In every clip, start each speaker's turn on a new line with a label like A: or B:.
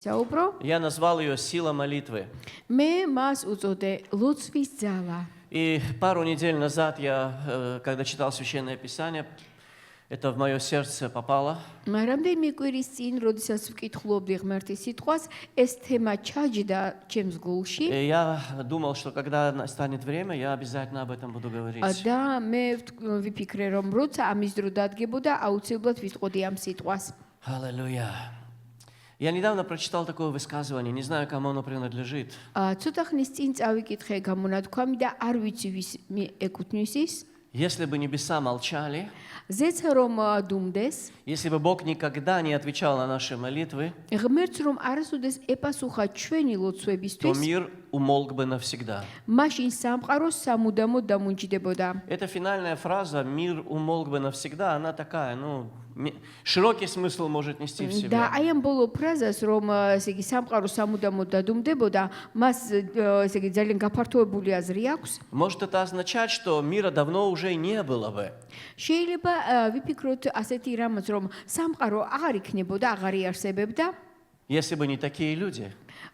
A: Я назвал ее «Сила молитвы».
B: მე მას უწოდე ლოცვის ძალა.
A: И пару недель назад я, когда читал Священное Писание, это в мое сердце попало.
B: რამდენიმე კვირის წინ, როდესაც ვკითხულობდი ღმერთის სიტყვას, ეს თემა ჩაჯდა ჩემს გულში.
A: И я думал, что когда станет время, я обязательно об этом буду говорить.
B: და მე ვიფიქრე, რომ როცა ამის დრო დადგებოდა, აუცილებლად ვიტყოდი ამ სიტყვას.
A: Аллилуйя. Я недавно прочитал такое высказывание, не знаю, кому оно принадлежит.
B: ცოტა ხნის წინ წავიკითხე გამონათქვამი და არ ვიცი ვის ეკუთვნის ის.
A: Если бы небеса молчали,
B: ზეცა რომ დუმდეს,
A: если бы Бог никогда не отвечал на наши молитвы,
B: ღმერთს რომ არასოდეს ეპასუხა ჩვენი
A: то
B: ლოცვებისთვის,
A: мир умолк бы навсегда.
B: მაშინ სამყარო სამუდამოდ დამუნჯდებოდა.
A: Эта финальная фраза «мир умолк бы навсегда», она такая, широкий смысл может нести в
B: და
A: себе.
B: აი ამ ბოლო ფრაზას რომ ესე იგი სამყარო სამუდამოდ დადუმდებოდა, მას ესე იგი ძალიან გაფართოებული აზრი აქვს.
A: Может это означать, что мира давно уже не было бы.
B: შეიძლება ვიფიქროთ ასეთი რამაც, რომ სამყარო აღარ იქნებოდა, აღარ იარსებებდა,
A: Если бы не такие люди.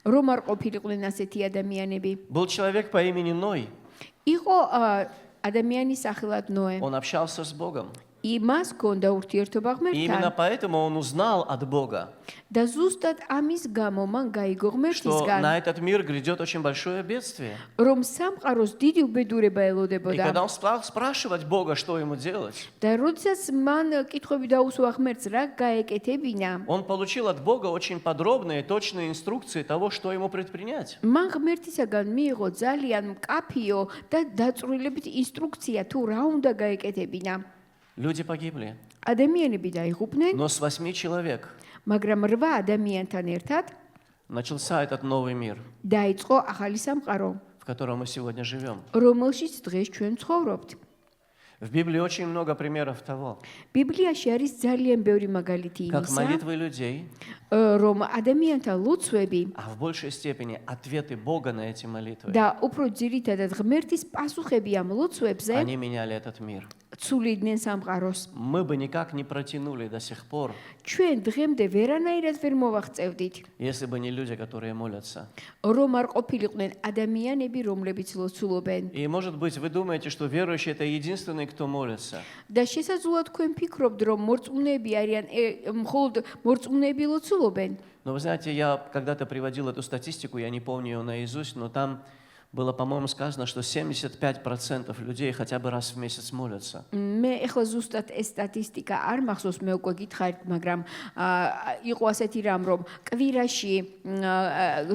B: რომ არ ყოფილიყვნენ ასეთი ადამიანები.
A: Был человек по имени Ной.
B: იყო ადამიანის სახელად ნოე.
A: Он общался с Богом.
B: იმას ჰქონდა ურთიერთობა
A: И именно
B: ღმერთთან.
A: поэтому он узнал от Бога,
B: და ზუსტად ამის გამო მან გაიგო
A: что
B: ღმერთისგან,
A: на этот мир грядет очень большое бедствие.
B: რომ სამყაროს დიდი უბედურება
A: И
B: ელოდებოდა.
A: когда он стал спрашивать Бога, что ему делать,
B: და როდესაც მან კითხვები დაუსვა ღმერთს, რა გაეკეთებინა,
A: он получил от Бога очень подробные, точные инструкции того, что ему предпринять.
B: მან ღმერთისაგან მიიღო ძალიან მკაფიო და დაწვრილებით ინსტრუქცია თუ რა უნდა გაეკეთებინა.
A: Люди погибли.
B: ადამიანები დაიღუპნენ,
A: Но с 8 человек
B: მაგრამ 8 ადამიანთან ერთად
A: начался этот новый мир,
B: დაიწყო ახალი სამყარო,
A: в котором мы сегодня живем.
B: რომელშიც დღეს ჩვენ ცხოვრობთ.
A: В Библии очень много примеров того,
B: ბიბლიაში არის ძალიან ბევრი მაგალითი
A: как
B: იმისა,
A: молитвы людей,
B: რომ ადამიანთა ლოცვები
A: а в большей степени ответы Бога на эти молитвы,
B: და უფრო ძირითადად ღმერთის პასუხები ამ ლოცვებზე
A: они меняли этот мир.
B: ცულიდნენ სამყაროს.
A: Мы бы никак не протянули до сих пор,
B: ჩვენ დღემდე ვერანაირად ვერ მოვაღწევდით,
A: если бы не люди, которые молятся.
B: რომ არ ყოფილიყვნენ ადამიანები, რომლებიც ლოცულობენ.
A: И, может быть, вы думаете, что верующий – это единственный, кто молится.
B: და შესაძლოა თქვენ ფიქრობთ, რომ მორწმუნეები არიან მხოლოდ морწმუნეები ლოცულობენ.
A: Но вы знаете, я когда-то приводил эту статистику, я не помню ее наизусть, но там было, по-моему, сказано, что 75% людей хотя бы раз в месяц молятся.
B: მე ეხლა ზუსტად ეს სტატისტიკა არ მახსოვს, მე უკვე გითხარით, მაგრამ იყო ასეთი რამ, რომ კვირაში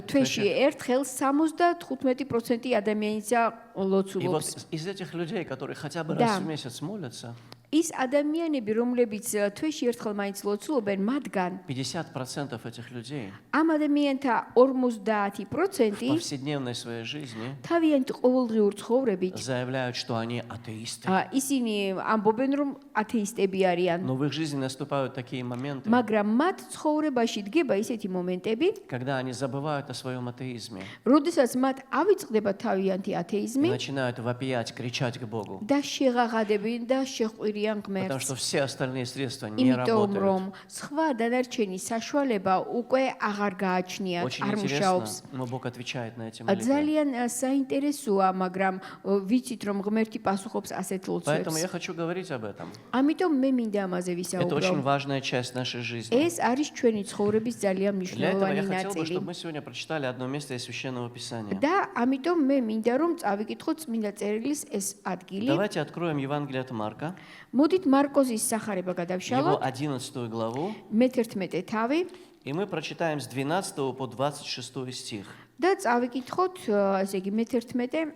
B: თვეში ერთხელ 75% ადამიანისა
A: И вот
B: ლოცულობს.
A: из этих людей, которые хотя бы
B: Да.
A: раз в месяц молятся,
B: ის ადამიანები, რომლებიც თვეში ერთხელ მაინც ლოცულობენ, მათგან
A: 50% этих людей
B: ამ ადამიანთა 50%
A: в повседневной своей жизни
B: თავიანთ ყოველდღიურ ცხოვრებით
A: заявляют, что они атеисты.
B: ისინი ამბობენ, რომ ათეისტები არიან.
A: Но в их жизни наступают такие моменты,
B: მაგრამ მათ ცხოვრებაში დგება ისეთი მომენტები,
A: когда они забывают о своем атеизме
B: როდესაც მათ ავიწყდება თავიანთი
A: и
B: ათეიზმი
A: начинают вопиять, кричать к Богу.
B: და შეღაღადებიან და შეყვირიან
A: Потому
B: ღმერთს.
A: что все остальные средства не
B: იმიტომ
A: работают.
B: რომ სხვა დანარჩენი საშუალება უკვე აღარ გააჩნიათ,
A: Очень
B: არ
A: интересно,
B: მუშაობს.
A: но Бог отвечает на эти молитвы.
B: ძალიან საინტერესოა, მაგრამ ვიცით რომ ღმერთი пасуხობს ასეთ
A: Поэтому
B: ლოცვებს.
A: я хочу говорить об этом.
B: ამიტომ მე მინდა ამაზე
A: Это очень
B: ვისაუბრო.
A: важная часть нашей жизни.
B: ეს არის ჩვენი ცხოვრების ძალიან
A: Для этого я
B: მნიშვნელოვანი
A: хотел бы,
B: ნაწილი.
A: чтобы мы сегодня прочитали одно место из Священного Писания.
B: და ამიტომ მე მინდა რომ წავიკითხოთ წმინდა წერილის ეს ადგილი.
A: Давайте откроем Евангелие от Марка,
B: მოდით მარკოზის სახარება
A: его
B: გადავშალოთ,
A: 11 главу,
B: მე-11 თავი
A: и мы прочитаем с 12 по 26 стих.
B: და წავიკითხოთ, ესე იგი მე-11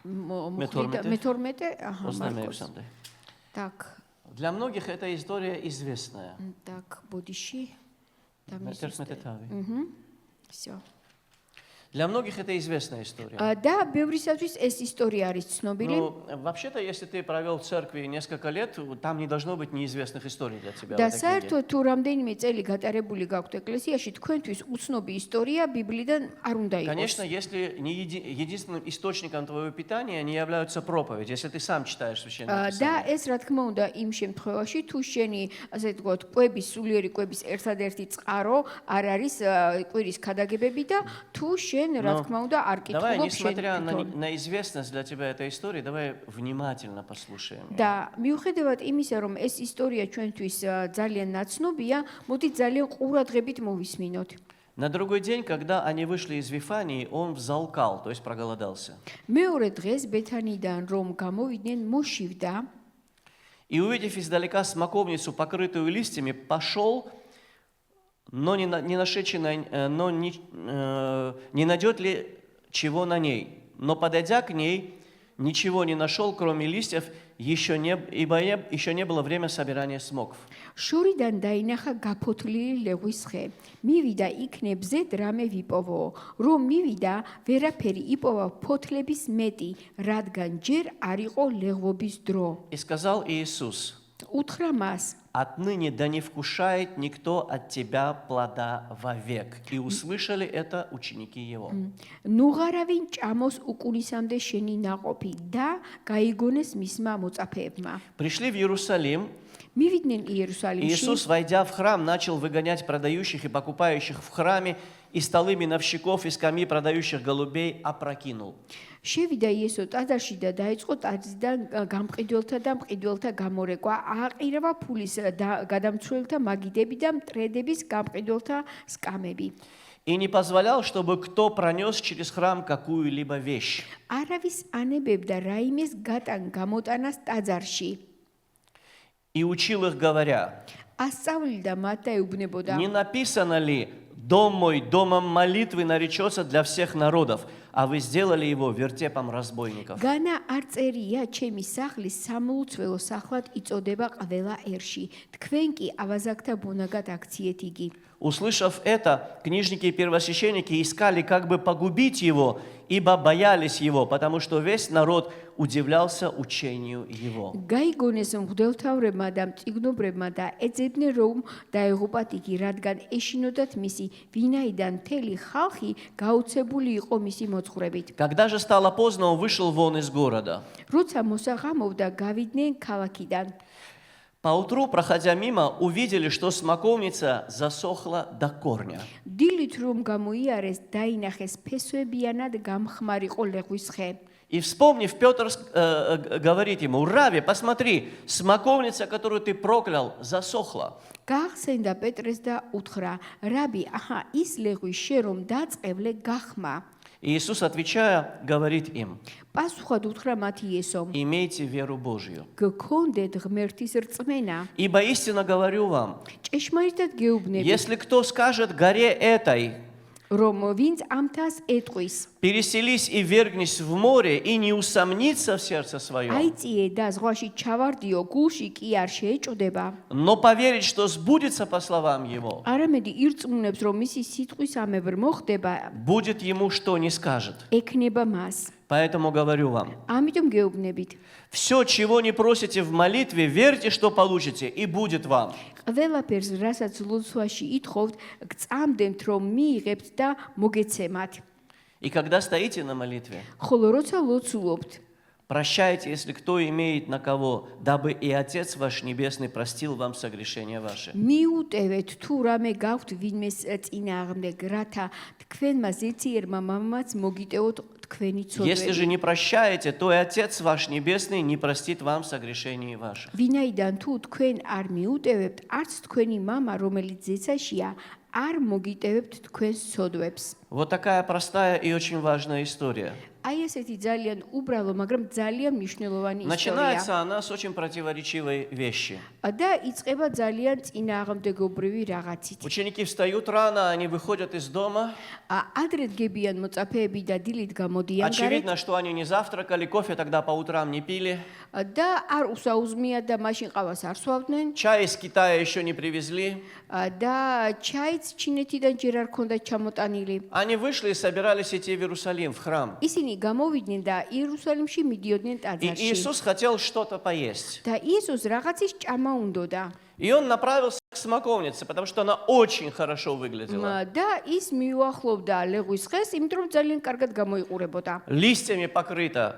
B: მე-12
A: Ознамею
B: მარკოს.
A: сам, да.
B: Так,
A: Для многих эта история известная.
B: так, ბოდიში და
A: Мეთერთმეტე თავი.
B: всё.
A: Для многих это известная история.
B: და ბევრისათვის ეს ისტორია არის цნობილი.
A: Но вообще-то, если ты провел в церкви несколько лет, там не должно быть неизвестных историй для тебя.
B: და
A: в этой книге.
B: საერთოდ თუ რამდენიმე წელი გატარებული გაქვთ ეკლესიაში, თქვენთვის უცნობი ისტორია ბიბლიიდან არ უნდა იყოს.
A: Конечно, если не единственным источником твоего питания не являются проповеди, если ты сам читаешь Священное
B: და
A: Писание.
B: ეს რა თქმა უნდა იმ შემთხვევაში თუ შენი ასე ვთქვათ კვების სულიერი კვების ერთადერთი წყარო არ არის კვირის ქადაგებები და თუ შენ რა თქმა უნდა არ
A: Давай,
B: კითხულობ შენ
A: несмотря
B: თვითონ.
A: на известность для тебя этой истории, давай внимательно послушаем. её.
B: და მიუხედავად იმისა, რომ ეს ისტორია ჩვენთვის ძალიან ნაცნობია, მოდი ძალიან ყურადღებით მოვისმინოთ.
A: На другой день, когда они вышли из Вифании, он взалкал, то есть проголодался.
B: მეორე დღეს ბეთანიდან რომ გამოვიდნენ, მოშივდა
A: И увидев издалека смоковницу, покрытую листьями, пошел, но не найдет ли чего на ней. Но подойдя к ней, ничего не нашел, кроме листьев, ибо еще не было время собирания смоков.
B: შორიდან დაინახა გაფოთლილი ლეღვის ხე. მივიდა იქნებზე დრამე ვიპოვო. რომ მივიდა, ვერაფერი იპოვა ფოთლების მეტი, რადგან ჯერ არ იყო ლეღვობის დრო.
A: И сказал Иисус:
B: უთხრა მას:
A: «Отныне да не вкушает никто от тебя плода вовек». И услышали это ученики его.
B: ნუღარავინ ჭამოს უკუნისამდე შენი ნაყოფი და გაიგონეს მისმა მოწაფეებმა.
A: Пришли в Иерусалим.
B: მივიდნენ იერუსალიმში.
A: Иисус, войдя в храм, начал выгонять продающих и покупающих в храме, и столы миновщиков, и скамьи продающих голубей опрокинул.
B: შევიდა იესო ტაძარში და დაიწყო ტაძრიდან გამყიდველთა და მყიდველთა გამორეკვა, ააყირავა ფულის გადამცველთა მაგიდები და მტრედების გამყიდველთა სკამები.
A: И не позволял, чтобы кто пронес через храм какую-либо вещь.
B: არავის ანებებდა რაიმეს გატან გამოტანას ტაძარში.
A: И учил их, говоря:
B: ასწავლიდა მათ და ეუბნებოდა:
A: «Не написано ли: дом мой домом молитвы наречется для всех народов, а вы сделали его вертепом разбойников».
B: განა არ წერია ჩემი სახლი სამლოცველო სახლად იწოდება ყველა ერში. თქვენ კი ავაზაკთა ბუნაგად აქციეთ იგი.
A: Услышав это, книжники и первосвященники искали, как бы погубить его, ибо боялись его, потому что весь народ удивлялся учению его.
B: გაიგონეს მღვდელმთავრებმა და მწიგნობრებმა და ეძებდნენ რომ დაეღუპათ იგი, რადგან ეშინოდათ მისი, ვინაიდან მთელი ხალხი გაუცებული იყო მისი მოძღვრებით.
A: Когда же стало поздно, он вышел вон из города.
B: როცა მოსაღამოვდა, გავიდნენ ქალაქიდან.
A: Поутру, проходя мимо, увидели, что смоковница засохла до корня.
B: დილით რომ გამოიარეს, დაინახეს ფესვებიანად გამხმარიყო ლეღვის ხე.
A: И вспомнив, Петр говорит ему: «Рави, посмотри, смоковница, которую ты проклял, засохла».
B: გაახსენდა პეტრეს და უთხრა: რაბი, აჰა, ის ლეღვი შე რომ დაწყევლე გახმა.
A: И Иисус, отвечая, говорит им:
B: პასუხად უთხრა მათ იესომ:
A: «Имейте веру Божью.
B: გქონდეთ ღმერთის რწმენა.
A: Ибо истинно говорю вам,
B: ჭეშმარიტად გეუბნები,
A: если кто скажет горе этой:
B: რომ ვინც ამთას ეტყვის,
A: переселись и вергнись в море, и не усомнится в сердце своем,
B: აიწიე და ზღვაში ჩავარდიო, გულში კი არ შეეჭოდება.
A: но поверить, что сбудется по словам его,
B: არამედ ირწმუნებს, რომ მისი სიტყვისამებრ მოხდება,
A: будет ему, что не скажет.
B: ექნება მას.
A: Поэтому говорю вам,
B: ამიტომ გეუბნებით,
A: все, чего не просите в молитве, верьте, что получите, и будет вам».
B: ყველაფერს, რასაც ლოცვაში ითხოვთ, გწამდებთ, რომ მიიღებთ და მოგეცემათ.
A: И когда стоите на молитве,
B: ხოლო როცა ლოცულობთ,
A: прощайте, если кто имеет на кого, дабы и Отец ваш Небесный простил вам согрешения ваши.
B: მიუტევეთ თუ რამე გაქვთ ვინმეს წინააღმდეგ, რათა თქვენმა ზეციერმა მამამაც მოგიტევოთ თქვენი
A: Если же
B: ცოდვები.
A: не прощаете, то и Отец ваш Небесный не простит вам согрешений ваших.
B: ვინაიდან თუ თქვენ არ მიუტევებთ, არც თქვენი мама, რომელიც ზეცაშია, არ მოგიტევებთ თქვენს ცოდვებს.
A: Вот такая простая и очень важная история.
B: აი ესეთი ძალიან უბრალო, მაგრამ ძალიან მნიშვნელოვანი ისტორია.
A: Начинается она с очень противоречивой вещи.
B: და იწყება ძალიან წინააღმდეგობრივი რაღაცით.
A: Ученики встают рано, они выходят из дома.
B: ადრე დგებიან მოწაფეები და დილით გამოდიან გარეთ.
A: Очевидно, что они не завтракали, кофе тогда по утрам не пили.
B: და არ უსაუზმიათ და მაშინ ყავას არ სვავდნენ.
A: Чай из Китая еще не привезли.
B: და ჩაიც ჩინეთიდან ჯერ არ ქონდათ ჩამოტანილი.
A: Они вышли и собирались идти в Иерусалим, в храм.
B: ისინი გამოვიდნენ და იერუსალიმში მიდიოდნენ
A: И
B: ტაძარში.
A: Иисус хотел что-то поесть.
B: და იესოს რაღაცის ჭამა უნდოდა.
A: И он направился к смоковнице, потому что она очень хорошо выглядела.
B: და ის მიუახლოვდა ლეღვის ხეს, იმიტომ რომ ძალიან კარგად გამოიყურებოდა.
A: Листьями покрыто,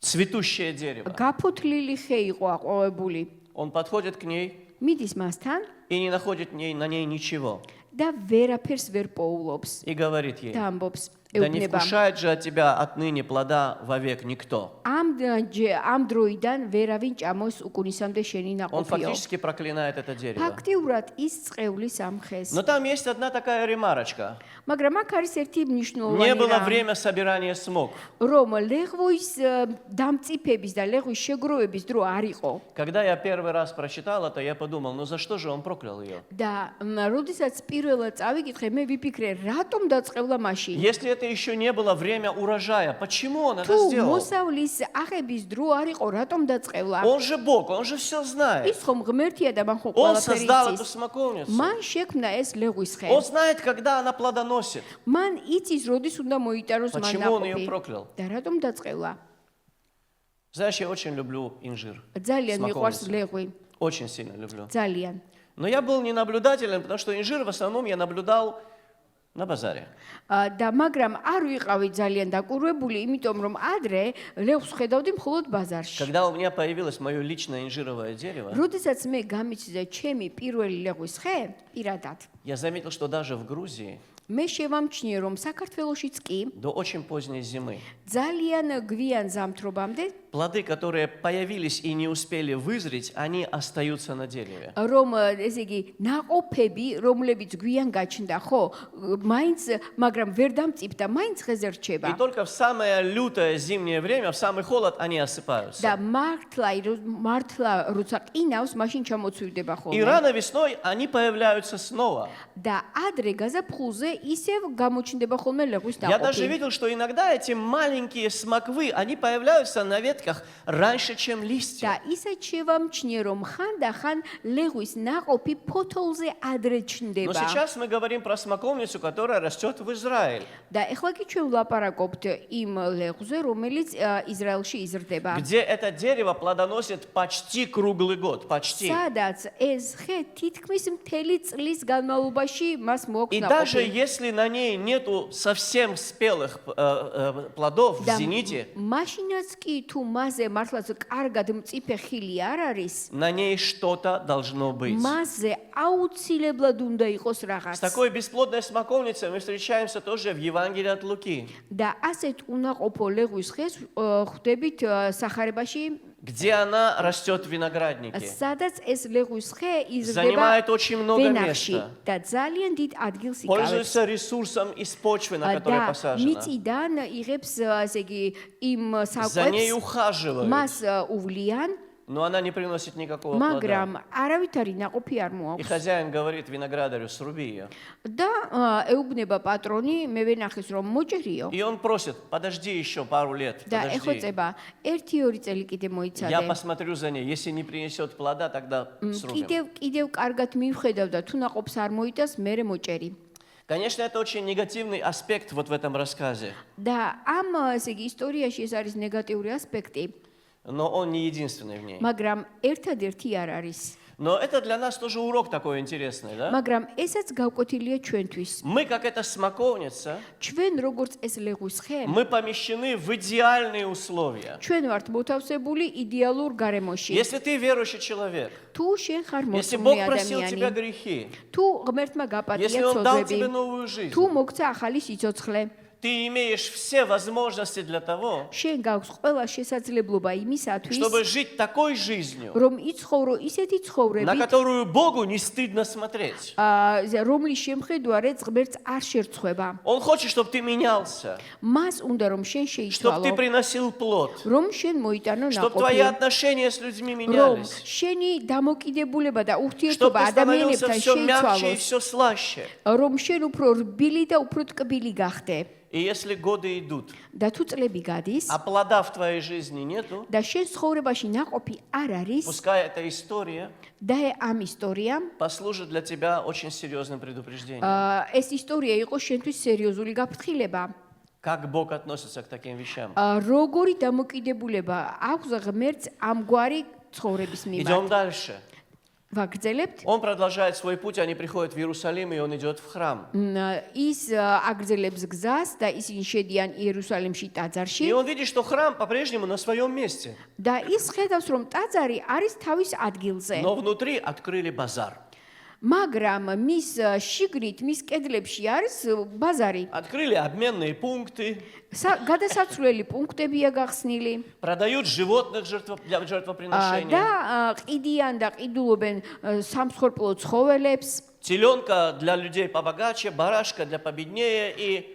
A: цветущее дерево.
B: გაფოთლილი ხე იყო აყვავებული.
A: Он подходит к ней
B: მიდის მასთან
A: и не находит на ней ничего.
B: და ვერაფერს ვერ პოულობს.
A: И говорит ей:
B: და ამბობს,
A: да не
B: ეუბნება.
A: вкушает же от тебя отныне плода вовек никто.
B: ამ დროიდან ვერავინ ჭამოს უკუნისამდე შენი
A: Он
B: ნაყოფიო.
A: фактически проклинает это дерево.
B: ფაქტიურად ის წყევლის ამ ხეს.
A: Но там есть одна такая ремарочка.
B: მაგრამ აქ არის ერთი
A: Не
B: მნიშვნელოვანი
A: было
B: რამ,
A: время собирания смок.
B: რომ ლეღვის დამწიფების და ლეღვის შეგროვების დრო არ იყო.
A: Когда я первый раз прочитал это, я подумал, ну за что же он проклял ее?
B: და როდესაც პირველად წავიკითხე, მე ვიფიქრე, რატომ დაწყევლა მაშინ?
A: Если это еще не было время урожая, почему он это
B: თუ
A: сделал?
B: მოსავლის აღების დრო არ იყო, რატომ დაწყევლა?
A: Он же Бог, он же все знает.
B: ის ხომ ღმერთია და მან ხომ
A: Он
B: ყველაფერი
A: создал эту
B: იცის.
A: смоковницу.
B: მან შექმნა ეს ლეღვის ხე.
A: Он знает, когда она плодоносит.
B: მან იცის, როდის უნდა მოიტაროს მან
A: Почему он ее
B: ნაყოფი.
A: проклял?
B: და რატომ დაწყევლა?
A: Знаешь, я очень люблю инжир.
B: ძალიან მიყვარს
A: Смоковницу.
B: ლეღვი,
A: Очень сильно люблю.
B: ძალიან.
A: Но я был не наблюдателем, потому что инжир в основном я наблюдал на базаре.
B: და მაგრამ არ ვიყავი ძალიან დაკურვებული, იმიტომ რომ ადრე ლეღვს ხედავდი მხოლოდ ბაზარში.
A: Когда у меня появилось мое личное инжировое дерево,
B: როდესაც მე გამიცდა ჩემი პირველი ლეღვის ხე, პირადად,
A: я заметил, что даже в Грузии
B: მე შევამჩნიე, რომ საქართველოშიც კი
A: до очень поздней зимы
B: ძალიან გვიან ზამთრობამდე,
A: плоды, которые появились и не успели вызреть, они остаются на дереве.
B: რომ ესე იგი ნაყოფები, რომლებიც გვიან გაჩნდა, ხო, მაინც, მაგრამ ვერ დამწიფდა, მაინც ხეზე რჩება.
A: И только в самое лютое зимнее время, в самый холод, они осыпаются.
B: და მართლა როცა ყინავს, მაშინ ჩამოცვივდება
A: И
B: ხოლმე.
A: рано весной они появляются снова.
B: და ადრე გაზაფხულზე ისევ გამოჩნდება ხოლმე ლეღვის
A: Я даже
B: ნაყოფი.
A: видел, что иногда эти маленькие смоквы, они появляются на ветках раньше, чем
B: და
A: листья.
B: ისეთ შევამჩნიე, რომ ხან და ხან ლეღვის ნაყოფი ფოთოლზე ადრე
A: Но
B: ჩნდება.
A: сейчас мы говорим про смоковницу, которая растет в Израиле,
B: და ეხლა კი ჩვენ ვლაპარაკობთ იმ ლეღვზე, რომელიც ისრაელში იზრდება.
A: где это дерево плодоносит почти круглый год, почти.
B: სადაც ეს ხე თითქმის მთელი წლის განმავლობაში მას მოაქვს
A: И даже
B: ნაყოფი.
A: если на ней нету совсем спелых плодов в
B: და
A: зените,
B: მაშინაც კი თუ მასზე მართლაც კარგად მწიფე ხილი არ არის,
A: на ней что-то должно быть.
B: მასზე აუცილებლად უნდა იყოს
A: С
B: რაღაც.
A: такой бесплодной смоковницей мы встречаемся тоже в Евангелии от Луки,
B: და ასეთ უნაყოფო ლეღვის ხეს ხვდებით სახარებაში,
A: где она растет в винограднике.
B: სადაც ეს ლეღვის ხე იზრდება
A: Занимает очень много
B: ვენახში
A: места.
B: და ძალიან დიდ ადგილს იკავებს.
A: Пользуется ресурсом из почвы, на которой
B: და
A: посажена.
B: მიწიდან იღებს ესე იგი იმ
A: За ней
B: საკვებს,
A: ухаживают,
B: მას უვლიან,
A: но она не приносит никакого плода.
B: მაგრამ არავითარი ნაყოფი არ
A: И
B: მოაქვს.
A: хозяин говорит виноградарю: сруби ее.
B: და ეუბნება პატრონი, მე ვენახეს რომ მოჭერიო.
A: И он просит: подожди еще пару лет,
B: და
A: подожди.
B: ეხვეწება 1-2 წელი კიდე
A: Я
B: მოიცადე.
A: посмотрю за ней. Если не принесет плода, тогда срубим.
B: კიდევ კარგად მივხედავ და თუ ნაყოფს არ მოიტას, მე მოჭერი.
A: Конечно, это очень негативный аспект вот в этом рассказе,
B: და ამ ესე იგი ისტორიაში ეს არის ნეგატიური ასპექტი,
A: но он не единственный в ней.
B: მაგრამ ერთადერთი არ არის.
A: Но это для нас тоже урок такой интересный, да?
B: მაგრამ ესაც გავკვეთილია ჩვენთვის.
A: Мы, как эта смоковница,
B: ჩვენ როგორც ეს ლეღვის ხე,
A: мы помещены в идеальные условия.
B: ჩვენ варთ მოთავსებული იდეალურ გარემოში.
A: Если ты верующий человек,
B: თუ შენ ხარ
A: если Бог
B: მოწმე
A: простил тебя
B: ადამიანი,
A: грехи,
B: თუ ღმერთმა
A: если
B: გაპატია
A: Он дал
B: ცოდვები,
A: тебе новую жизнь,
B: თუ მოგცა ახალი სიცოცხლე,
A: ты имеешь все возможности для того,
B: შენ გაქვს ყველა შესაძლებლობა იმისათვის,
A: чтобы жить такой жизнью,
B: რომ იცხოვრო ისეთი
A: на
B: ცხოვრებით,
A: которую Богу не стыдно смотреть.
B: რომლის შემხედვარეთ ღმერთს არ შერცხვება.
A: Он хочет, чтобы ты менялся,
B: მას უნდა რომ შენ
A: чтобы ты
B: შეიცვალო,
A: приносил плод,
B: რომ შენ მოიტანო
A: чтобы твои
B: ნაყოფი,
A: отношения с людьми
B: რომ
A: менялись,
B: შენი დამოკიდებულება და
A: чтобы
B: ურთიერთობა
A: ты становился
B: ადამიანებთან
A: все мягче и
B: შეიცვალოს,
A: все слаще.
B: რომ შენ უფრო რბილი და უფრო ტკბილი გახდე.
A: И если годы идут,
B: და თუ წლები გადის
A: а плода в твоей жизни нету,
B: და შენ ცხოვრებაში ნაყოფი არ არის
A: пускай эта история
B: და ამ ისტორია
A: послужит для тебя очень серьезным предупреждением.
B: ეს ისტორია იყო შენთვის სერიოზული გაფრთხილება.
A: Как Бог относится к таким вещам?
B: როგორი დამოკიდებულება აქვს ღმერთს ამგვარი ცხოვრების
A: Идем
B: მიმართ.
A: дальше.
B: ვაგრძელებთ.
A: Он продолжает свой путь, они приходят в Иерусалим, и он идет в храм.
B: ის აგრძელებს გზას და ისინი შედიან იერუსალიმში ტაძარში
A: И он видит, что храм по-прежнему на своем месте.
B: და ის ხედავს რომ ტაძარი არის თავის ადგილზე.
A: Но внутри открыли базар.
B: მაგრამ мис შიგნით მის კედლებში არის ბაზარი.
A: Открыли обменные пункты,
B: გადასაცვლელი პუნქტებია გახსნილი.
A: продают животных для жертвоприношения.
B: და ყიდიან და ყიდულობენ სამსხორპლო ცხოველებს.
A: Теленка для людей побогаче, барашка для победнее и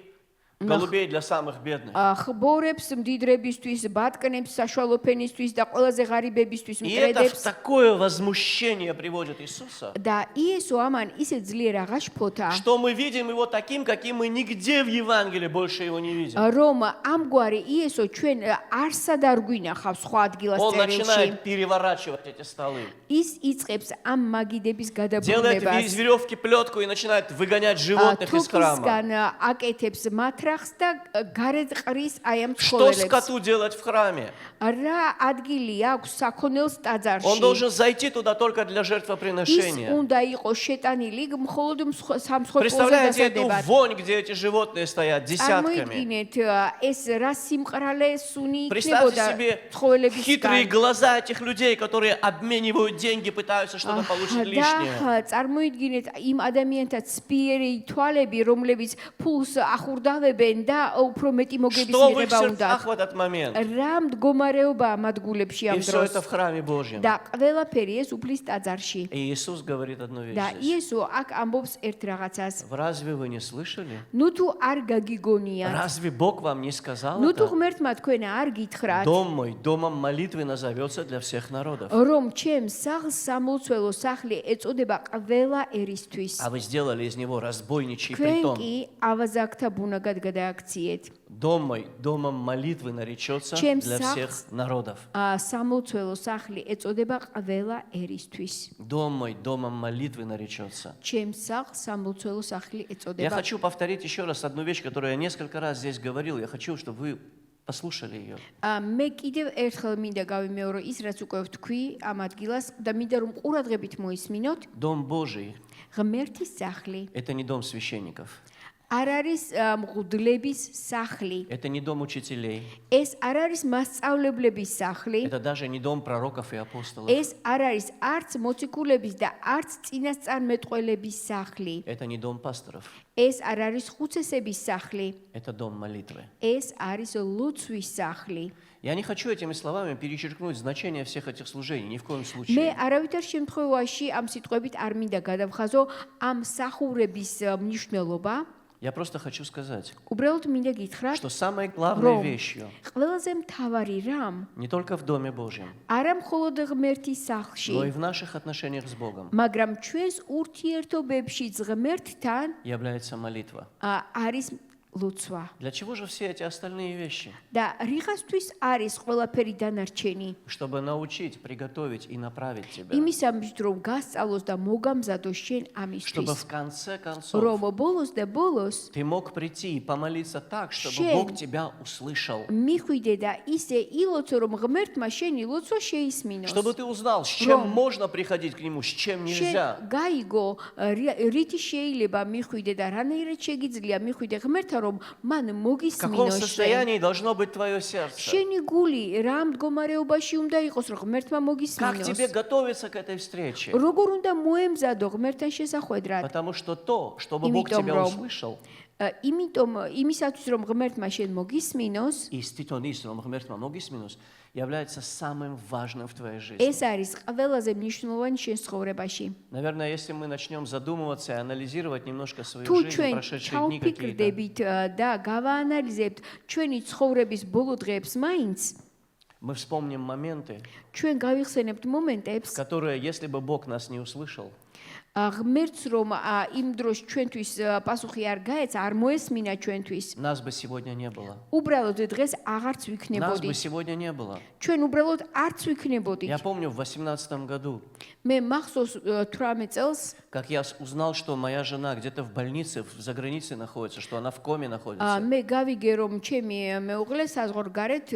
A: голубей для самых бедных.
B: ხბორებს მდიდრებისთვის, ბატკნებს საშუალო ფენისთვის და ყველაზე ღარიბებისთვის
A: И это в
B: მკრედებს.
A: такое возмущение приводит Иисуса,
B: და იესო ამან ისე ძლიერ აღაშფოთა,
A: что мы видим его таким, каким мы нигде в Евангелии больше его не видим.
B: რომ ამგვარი იესო ჩვენ არსად არ გვინახავს სხვა ადგილას
A: Он
B: წერილში.
A: начинает переворачивать эти столы.
B: ის იწყებს ამ მაგიდების
A: Делает
B: გადაბრუნებას.
A: из веревки плетку и начинает выгонять животных из храма.
B: თუქისგან აკეთებს მატრახს და გარეთ ყრის აი ამ
A: Что
B: ცხოველებს.
A: скоту делать в храме?
B: რა ადგილი აქვს საქონელს
A: Он
B: ტაძარში?
A: должен зайти туда только для
B: ის
A: жертвоприношения.
B: უნდა იყოს შეტანილი მხოლოდ სამსხორპლოზე
A: Представляете эту
B: დასადებად.
A: вонь, где эти животные стоят десятками?
B: წარმოიდგინეთ ეს რა სიმყრალე სუნი
A: Представьте
B: იქნებოდა
A: себе
B: ცხოველებისგან.
A: хитрые глаза этих людей, которые обменивают деньги, пытаются что-то получить лишнее.
B: და წარმოიდგინეთ იმ ადამიანთა სპიერი თვალები, რომლებიც ფულს ახურდავებენ და უფრო მეტი მოგების
A: Что в их
B: მიღება უნდა.
A: сердцах в этот момент?
B: რა მდგომარეობა ამ ადგილებში ამ
A: И все
B: დროს.
A: это в храме Божьем.
B: და ყველაფერი ეს უფლის ტაძარში.
A: И Иисус говорит одну вещь
B: და
A: здесь.
B: იესო აქ ამბობს ერთ რაღაცას.
A: Разве вы не слышали?
B: ნუ თუ არ გაგიგონიათ,
A: Разве Бог вам не сказал
B: ნუ თუ
A: это?
B: ღმერთმა თქვენ არ გითხრათ,
A: Дом мой домом молитвы назовется для всех народов.
B: რომ ჩემ სახლს სამლოცველო სახლი ეწოდება ყველა ერისთვის.
A: А вы сделали из него разбойничий
B: თქვენ
A: притон.
B: კი ავაზაკთა ბუნაგად გადააქციეთ.
A: Дом мой домом молитвы наречется
B: Чем
A: для всех
B: сахс?
A: народов.
B: სამლოცველო სახლი ეწოდება ყველა ერისთვის.
A: Дом мой домом молитвы наречется.
B: ჩემ სახლს სამლოცველო სახლი
A: Я
B: ეწოდება.
A: хочу повторить еще раз одну вещь, которую я несколько раз здесь говорил. Я хочу, чтобы вы послушали ее.
B: მე კიდევ ერთხელ მინდა გავიმეორო ის, რაც უკვე ვთქვი ამ ადგილას და მინდა რომ ყურადღებით მოისმინოთ.
A: Дом Божий
B: ღმერთის სახლი
A: – это не дом священников.
B: არ არის მღვდლების სახლი.
A: Это не дом учителей.
B: ეს არ არის მასწავლებლების სახლი.
A: Это даже не дом пророков и апостолов.
B: ეს არ არის არც მოციქულების და არც წინასწარმეტყველების სახლი.
A: Это не дом пасторов.
B: ეს არ არის ხუცესების სახლი.
A: Это дом молитвы.
B: ეს არის ლოცვის სახლი.
A: Я не хочу этими словами перечеркнуть значение всех этих служений, ни в коем
B: მე
A: случае.
B: არავითარ შემთხვევაში ამ სიტყვებით არ მინდა გადავხაზო ამ სახურების მნიშვნელობა.
A: Я просто хочу сказать,
B: უბრალოდ მინდა გითხრათ,
A: что самой главной
B: რომ
A: вещью,
B: ყველაზე მთავარი რამ
A: не только в Доме Божьем,
B: არა მხოლოდ ღმერთის სახლში,
A: но и в наших отношениях с Богом,
B: მაგრამ ჩვენს ურთიერთობებში ღმერთთან
A: является молитва.
B: არის ლოცვა.
A: Для чего же все эти остальные вещи?
B: და რიღასთვის არის ყველაფერი დანარჩენი?
A: Чтобы научить, приготовить и направить тебя.
B: იმისამის რომ გასწავლოს და მოგამზადოს შენ
A: Чтобы
B: ამისთვის.
A: в конце концов
B: რომ ბოლოს და ბოლოს
A: ты мог прийти и помолиться так, чтобы
B: Шен.
A: Бог тебя услышал.
B: მიხვიდე და ისე ილოცო რომ ღმერთმა შენი ლოცვა შეისმინოს.
A: Чтобы ты узнал, с чем
B: Ром.
A: можно приходить к Нему, с чем нельзя.
B: შენ გაიგო რითი შეიძლება მიხვიდე და რანაირად შეგიძლია მიხვიდე ღმერთთან რომ მან
A: В каком
B: მოგისმინოს შენ.
A: состоянии должно быть твое сердце?
B: შენი გული რა მდგომარეობაში უნდა იყოს რომ ღმერთმა
A: Как
B: მოგისმინოს?
A: тебе готовиться к этой встрече?
B: როგორ უნდა მოემზადო ღმერთთან შესახვედრად?
A: Потому что то, чтобы Бог
B: Имитом
A: тебя
B: Ром.
A: услышал,
B: იმიტომ იმისათვის რომ ღმერთმა შენ მოგისმინოს,
A: и ститонис, ром ღმერთმა მოგისმინოს, является самым важным в твоей жизни.
B: ეს არის ყველაზე მნიშვნელოვანი შენ ცხოვრებაში.
A: Наверное, если мы начнем задумываться и анализировать немножко свою
B: თუ
A: жизнь,
B: ჩვენ
A: прошедшие дни какие-то,
B: ჩავფიქრდებით და გავაანალიზებთ ჩვენი ცხოვრების ბოლო დღეებს მაინც,
A: мы вспомним моменты,
B: ჩვენ გავიხსენებთ მომენტებს,
A: которые, если бы Бог нас не услышал,
B: ღმერთს რომ იმ დროს ჩვენთვის პასუხი არ გაეცა, არ მოესმინა ჩვენთვის,
A: нас бы сегодня не было.
B: უბრალოდ დღეს აღარც
A: Нас
B: ვიქნებოდი.
A: бы сегодня не было.
B: ჩვენ уბრალოდ არც ვიქნებოდით.
A: Я помню в 18 году,
B: მე მახსოვს 18 წელს,
A: как я узнал, что моя жена где-то в больнице, за границей находится, что она в коме находится.
B: მე გავიგე რომ ჩემი მეუღლე საზღვარგარეთ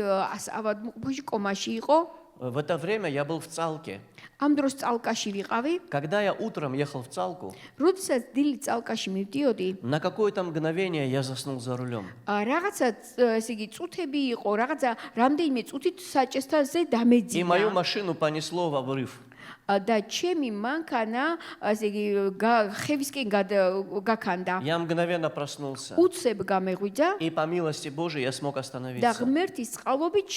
B: ავადმყოფოში კომაში იყო.
A: В это время я был в Цалке.
B: ამ დროს წალკაში ვიყავი.
A: Когда я утром ехал в Цалку,
B: როდესაც დილით წალკაში მივდიოდი,
A: на какое-то мгновение я заснул за рулем.
B: რაღაცა ესე იგი წუთები იყო, რაღაცა რამდენიმე წუთით საჭესთანზე
A: И мою
B: დამეძინა.
A: машину понесло в обрыв.
B: და ჩემი მანქანა ესე იგი ხევისკენ გაქანდა.
A: Я мгновенно проснулся.
B: უცებ გამეღვიძა
A: И по милости Божией я смог
B: და
A: остановиться.
B: ღმერთის წყალობით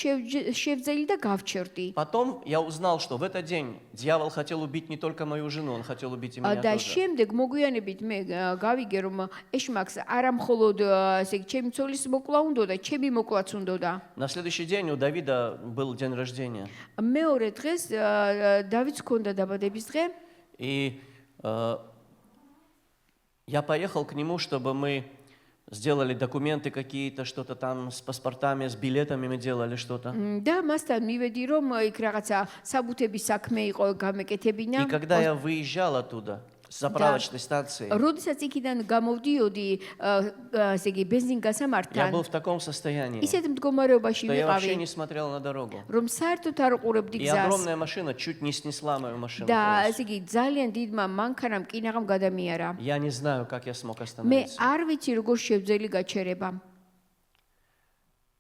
B: შევძელი და გავჩერდი.
A: Потом я узнал, что в этот день дьявол хотел убить не только мою жену, он хотел убить и меня
B: და
A: тоже.
B: შემდეგ მოგვიანებით მე გავიგე რომ ეშმაკს არა მხოლოდ ესე იგი ჩემი ცოლის მოკლა უნდოდა, ჩემი მოკლაც უნდოდა.
A: На следующий день у Давида был день рождения.
B: მეორე დღეს დავითს ჰქონდა დაბადების დღე.
A: И я поехал к нему, чтобы мы сделали документы какие-то, что-то там с паспортами, с билетами мы делали что-то.
B: და მასთან მივედი რომ იქ რაღაცა საბუთების საქმე იყო გამეკეთებინა.
A: И когда я выезжал оттуда, с заправочной станции,
B: როდესაც იქიდან გამოვდიოდი ესე იგი
A: я
B: ბენზინგასამართთან,
A: был в таком состоянии,
B: ისეთ მდგომარეობაში
A: что я вообще
B: ვიყავი,
A: не смотрел на дорогу.
B: რომ საერთოდ არ უყურებდი
A: И
B: გზას.
A: огромная машина чуть не снесла мою машину.
B: და
A: полностью.
B: ესე იგი ძალიან დიდმა მანქანამ კინაღამ გადამიარა.
A: Я не знаю, как я смог
B: მე
A: остановиться.
B: არ ვიცი როგორ შევძელი გაჩერება.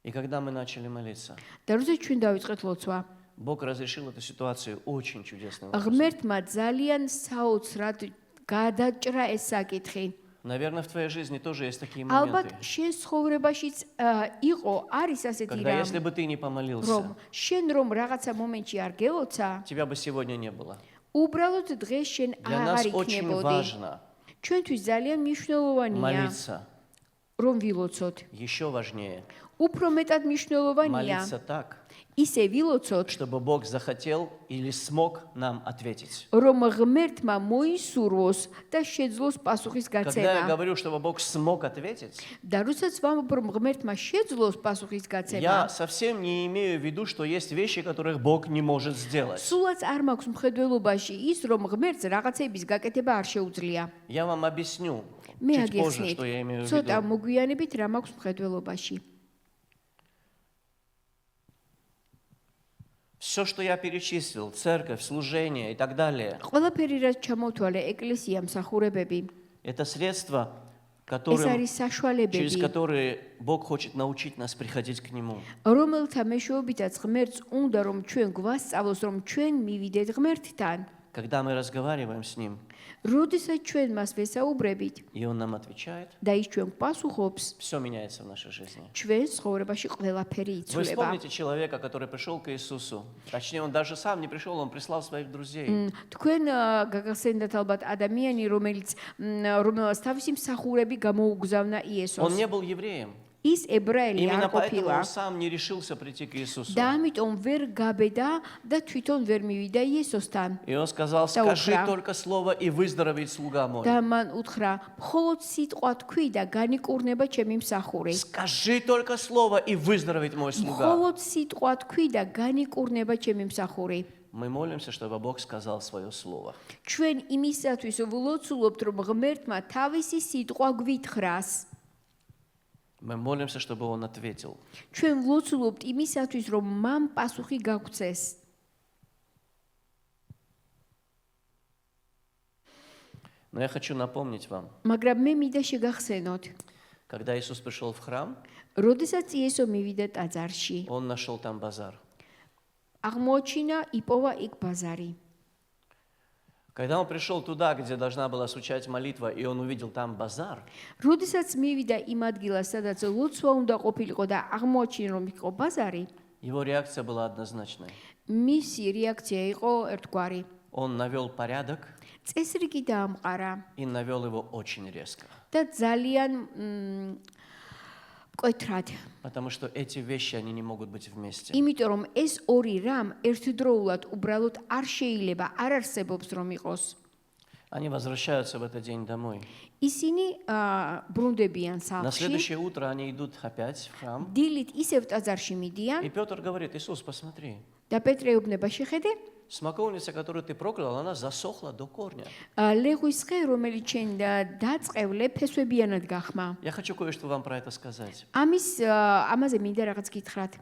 A: И когда мы начали молиться,
B: და როდესაც ჩვენ დავიწყეთ ლოცვა,
A: Бог разрешил эту ситуацию очень чудесным образом.
B: ღმერთმა ძალიან საოცრად გადაჭრა ეს საკითხი.
A: Наверное, в твоей жизни тоже есть такие
B: ალბათ
A: моменты,
B: შენ ცხოვრებაშიც იყო, არის ასეთი
A: когда
B: რამ,
A: если бы ты не помолился,
B: რომ შენ რომ რაღაცა მომენტში არ გელოცა,
A: тебя бы сегодня не было.
B: უბრალოდ დღეს შენ
A: Для нас
B: აღარ
A: очень
B: იქნებოდი.
A: важно
B: ჩვენთვის ძალიან მნიშვნელოვანია,
A: молиться.
B: რომ ვილოცოთ.
A: Еще важнее
B: უფრო მეტად მნიშვნელოვანია,
A: молиться так,
B: ისე ვილოცოთ,
A: чтобы Бог захотел или смог нам ответить.
B: რომ ღმერთმა მოისურვოს და შეძლოს პასუხის
A: Когда я
B: გაცემა.
A: говорю, чтобы Бог смог ответить,
B: და როდესაც ვამბობ, რომ ღმერთმა შეძლოს პასუხის
A: я
B: გაცემა,
A: совсем не имею в виду, что есть вещи, которых Бог не может сделать.
B: სულაც არ მაქვს მხედველობაში ის, რომ ღმერთს რაღაცების გაკეთება არ შეუძლია.
A: Я вам объясню
B: მე
A: чуть позже,
B: აგიხსნით,
A: что я имею в
B: ცოტა
A: виду.
B: მოგვიანებით რა მაქვს მხედველობაში.
A: Все, что я перечислил, церковь, служение и так далее,
B: ყველაფერი რაც ჩამოვთვალე ეკლესია, მსახურებები,
A: это средства,
B: ეს
A: которым,
B: არის
A: через
B: საშუალებები,
A: которые Бог хочет научить нас приходить к Нему.
B: რომელთა მეშვეობითაც ღმერთს უნდა რომ ჩვენ გვასწავლოს, რომ ჩვენ მივიდეთ ღმერთთან.
A: Когда мы разговариваем с Ним,
B: როდესაც ჩვენ მას ვესაუბრებით
A: и Он нам отвечает,
B: და ის ჩვენ პასუხობს,
A: все меняется в нашей жизни.
B: ჩვენ ცხოვრებაში ყველაფერი
A: Вы
B: იცვლება.
A: вспомните человека, который пришел к Иисусу. Точнее, он даже сам не пришел, он прислал своих друзей.
B: თქვენ გაგახსენდათ ალბათ ადამიანი, რომელსაც თავისი მსახურები გამოუგზავნა
A: Он
B: იესოს.
A: не был евреем.
B: ის ებრაელი
A: Именно
B: არ
A: поэтому
B: ყოფილა
A: он сам не решился прийти к Иисусу.
B: და ამიტომ ვერ გაბედა და თვითონ ვერ მივიდა იესოსთან.
A: И он сказал,
B: Да
A: скажи
B: упра.
A: только слово, и выздоровеет слуга мой.
B: და მან უთხრა, მხოლოდ სიტყვა თქვი და განიკურნება ჩემი მსახური.
A: Скажи только слово, и выздоровеет мой слуга.
B: მხოლოდ სიტყვა თქვი და განიკურნება ჩემი მსახური.
A: Мы молимся, чтобы Бог сказал свое слово.
B: ჩვენ იმისათვის ვლოცულობთ, რომ ღმერთმა თავისი სიტყვა გვითხრას.
A: Мы молимся, чтобы Он ответил.
B: ჩვენ ვლოცულობთ იმისათვის, რომ მან პასუხი გაგვცეს.
A: Но я хочу напомнить вам,
B: მაგრამ მე მინდა შეგახსენოთ,
A: когда Иисус пришел в храм,
B: როდესაც იესო მივიდა ტაძარში,
A: Он нашел там базар.
B: აღმოჩინა იპოვა იქ ბაზარი.
A: Когда он пришел туда, где должна была звучать молитва, и он увидел там базар,
B: როდესაც მივიდა იმ ადგილას, სადაც ლოცვა უნდა ყოფილიყო და აღმოაჩინა რომ იყო ბაზარი,
A: его реакция была однозначной.
B: მისი რეაქცია იყო ერთგვარი.
A: Он навел порядок
B: წესრიგი დაამყარა
A: и навел его очень резко.
B: და ძალიან მკვეთრად.
A: Потому что эти вещи, они не могут быть вместе.
B: იმიტომ რომ ეს ორი რამ ერთდროულად უბრალოდ არ შეიძლება, არ არსებობს რომ იყოს.
A: Они возвращаются в этот день домой.
B: ისინი ბრუნდებიან
A: На
B: სახლში,
A: следующее утро они идут опять в храм.
B: დილით ისევ ტაძარში მიდიან
A: И Петр говорит: Иисус, посмотри,
B: და პეტრე ეუბნება, შეხედე,
A: смоковница, которую ты проклял, она засохла до корня.
B: ლეღვის ხე, რომელიც შენ დაწყევლე, ფესვებიანად გახმა.
A: Я хочу кое-что вам про это сказать.
B: ამაზე მინდა რაღაც გითხრათ.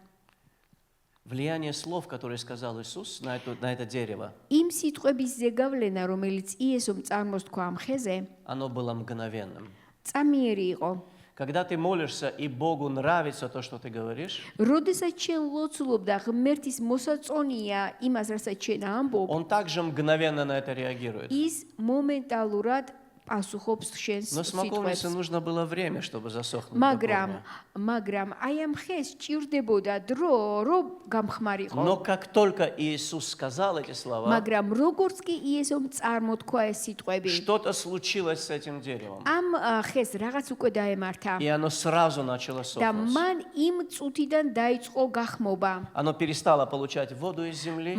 A: Влияние слов, которые сказал Иисус на это дерево,
B: იმ სიტყვების ზეგავლენა, რომელიც იესომ წარმოსთქვა ამ ხეზე,
A: оно было мгновенным.
B: წამიერი იყო.
A: Когда ты молишься, и Богу нравится то, что ты говоришь,
B: როდესაც შენ ლოცულობ და ღმერთის მოსაწონია იმას, რასაც შენ ამბობ,
A: Он также мгновенно на это реагирует.
B: ის მომენტალურად პასუხობს შენს
A: Но смоковнице
B: სიტყვებს.
A: нужно было время, чтобы засохнуть до
B: მაგრამ
A: корня.
B: აი ამ ხეს ჭირდებოდა დრო, რომ გამხმარიყო.
A: Но как только Иисус сказал эти слова,
B: მაგრამ როგორც კი იესომ წარმოთქვა ეს სიტყვები,
A: что-то случилось с этим деревом.
B: ამ ხეს რაღაც უკვე დაემართა
A: И оно сразу начало
B: და
A: сохнуть.
B: მან იმ წუთიდან დაიწყო გახმობა.
A: Оно перестало получать воду из земли.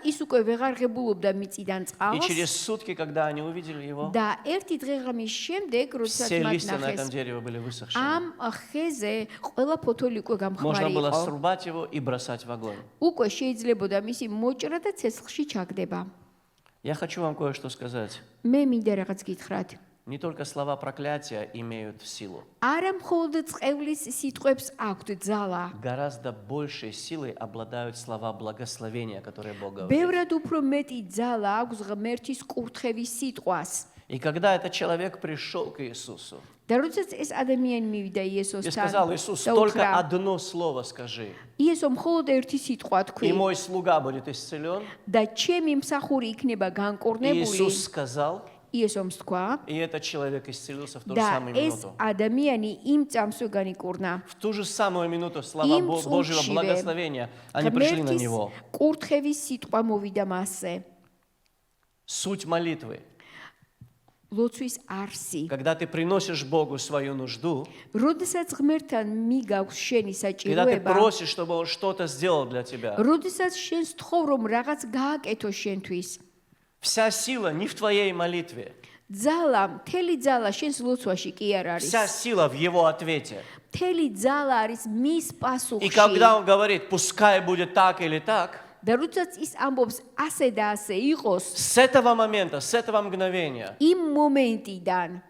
B: ის უკვე ვეღარ ღებულობდა მიწიდან
A: И
B: წყალს
A: через сутки, когда они увидели его,
B: და ერთი დღე-ღამის შემდეგ, როდესაც
A: все
B: მათ
A: листья на
B: ნახეს,
A: этом дереве были высохшие.
B: ამ ხეზე ყველა ფოთოლი უკვე
A: Можно
B: გამხმარი
A: было
B: იყო.
A: срубать его и бросать в огонь.
B: უკვე შეიძლებოდა მისი მოჭრა და ცეცხლში ჩაგდება.
A: Я хочу вам кое-что сказать.
B: მე მინდა რაღაც გითხრათ.
A: Не только слова проклятия имеют силу.
B: არა მხოლოდ წყევლის სიტყვებს აქვთ ძალა.
A: Гораздо большей силой обладают слова благословения, которые Бог говорит.
B: ბევრად უფრო მეტი ძალა აქვს ღმერთის კურთხევის სიტყვას.
A: И когда этот человек пришел к Иисусу
B: და როდესაც ეს ადამიანი მივიდა
A: и
B: იესოსთან
A: сказал: Иисус,
B: და
A: только
B: უთხრა,
A: одно слово скажи,
B: იესო მხოლოდ ერთი სიტყვა თქვი
A: и мой слуга будет исцелен.
B: და ჩემი მსახური იქნება
A: И
B: განკორნებული.
A: Иисус сказал,
B: იესომ თქვა
A: и этот человек исцелился в ту же
B: და
A: самую
B: ეს
A: минуту.
B: ადამიანი იმ წამსვე განიკურნა.
A: В ту же самую минуту слова
B: Им
A: Божьего
B: случае
A: благословения, они пришли на
B: ღმერთის
A: него.
B: კურთხევის სიტყვა მოვიდა მასზე.
A: Суть молитвы.
B: ლოცვის არსი.
A: Когда ты приносишь Богу свою нужду,
B: როდესაც ღმერთთან მიგაქვს შენი
A: когда ты
B: საჭიროება,
A: просишь, чтобы Он что-то сделал для тебя,
B: როდესაც შენ სთხოვ რომ რაღაც გააკეთო შენთვის,
A: вся сила не в твоей молитве,
B: ძალა, მთელი ძალა შენს ლოცვაში კი არ არის.
A: вся сила в Его ответе.
B: მთელი ძალა არის მის
A: И
B: პასუხში.
A: когда Он говорит, пускай будет так или так,
B: და როდესაც ის ამბობს ასე და ასე იყოს,
A: с этого момента, с этого мгновения
B: იმ მომენტიდან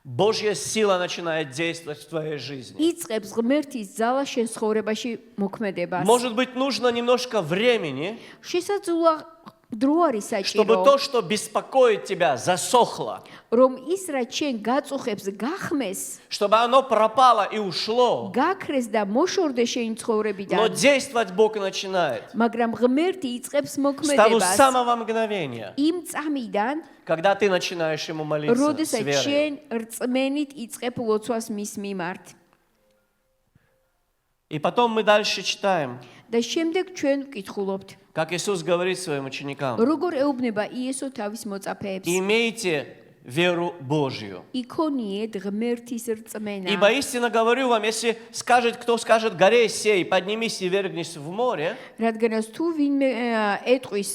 A: Божья сила начинает действовать в твоей жизни.
B: იწყებს ღმერთის ძალა შენ ცხოვრებაში მოქმედებას.
A: Может быть, нужно немножко времени,
B: შესაძლოა დრო არის
A: чтобы
B: საჭირო,
A: то, что беспокоит тебя, засохло,
B: რომ ის რაც შენ გაწუხებს გახმეს,
A: чтобы оно пропало и ушло.
B: გაქრეს და მოშორდეს შენი
A: Но
B: ცხოვრებიდან.
A: действовать Бог начинает
B: მაგრამ ღმერთი იწყებს
A: с того
B: მოქმედებას
A: самого мгновения,
B: იმ წამიდან,
A: когда ты начинаешь Ему молиться с
B: როდესაც
A: верой.
B: შენ რწმენით იწყებ ლოცვას მის მიმართ.
A: И потом мы дальше читаем,
B: და შემდეგ ჩვენ ვკითხულობთ,
A: как Иисус говорит своим ученикам:
B: როგორ ეუბნება იესო თავის მოწაფეებს.
A: имейте веру Божью.
B: იქონიეთ ღმერთის რწმენა.
A: Ибо истинно говорю вам, если кто скажет горе сей, поднимись и вергнись в море,
B: რადგანაც თუ ვინმე ეტყვის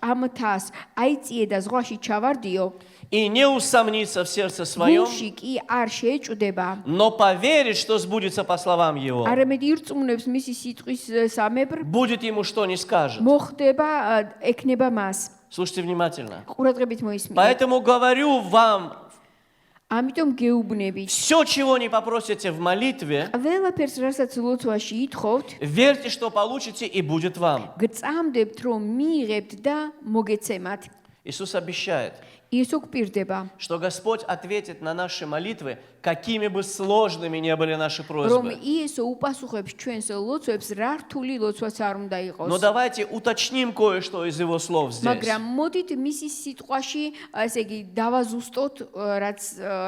B: ამ თას აიწიე და ზღვაში ჩავარდიო,
A: и не усомнится в сердце своем,
B: გულში კი არ შეეჭვდება,
A: но поверит, что сбудется по словам Его,
B: არამედ ირწმუნებს მისი სიტყვის სამებრ,
A: будет ему что не скажет.
B: მოხდება, ექნება მას.
A: Слушайте внимательно.
B: ყურადღებით მოისმინეთ.
A: Поэтому говорю вам,
B: ამიტომ გეუბნებით,
A: все, чего не попросите в молитве,
B: ყველაფერს, რასაც ლოცვაში ითხოვთ,
A: верьте, что получите, и будет вам.
B: გწამდებთ, რომ მიიღებთ და მოგეცემათ.
A: Иисус обещает,
B: იესო გვპირდება,
A: что Господь ответит на наши молитвы, какими бы сложными ни были наши
B: რომ
A: просьбы.
B: იესო უპასუხებს ჩვენს ლოცვებს, რა რთული ლოცვაც არ უნდა
A: Но
B: იყოს.
A: давайте уточним кое-что из его слов здесь.
B: მაგრამ მოდით მისი სიტყვაში, ესე იგი, დავაზუსტოთ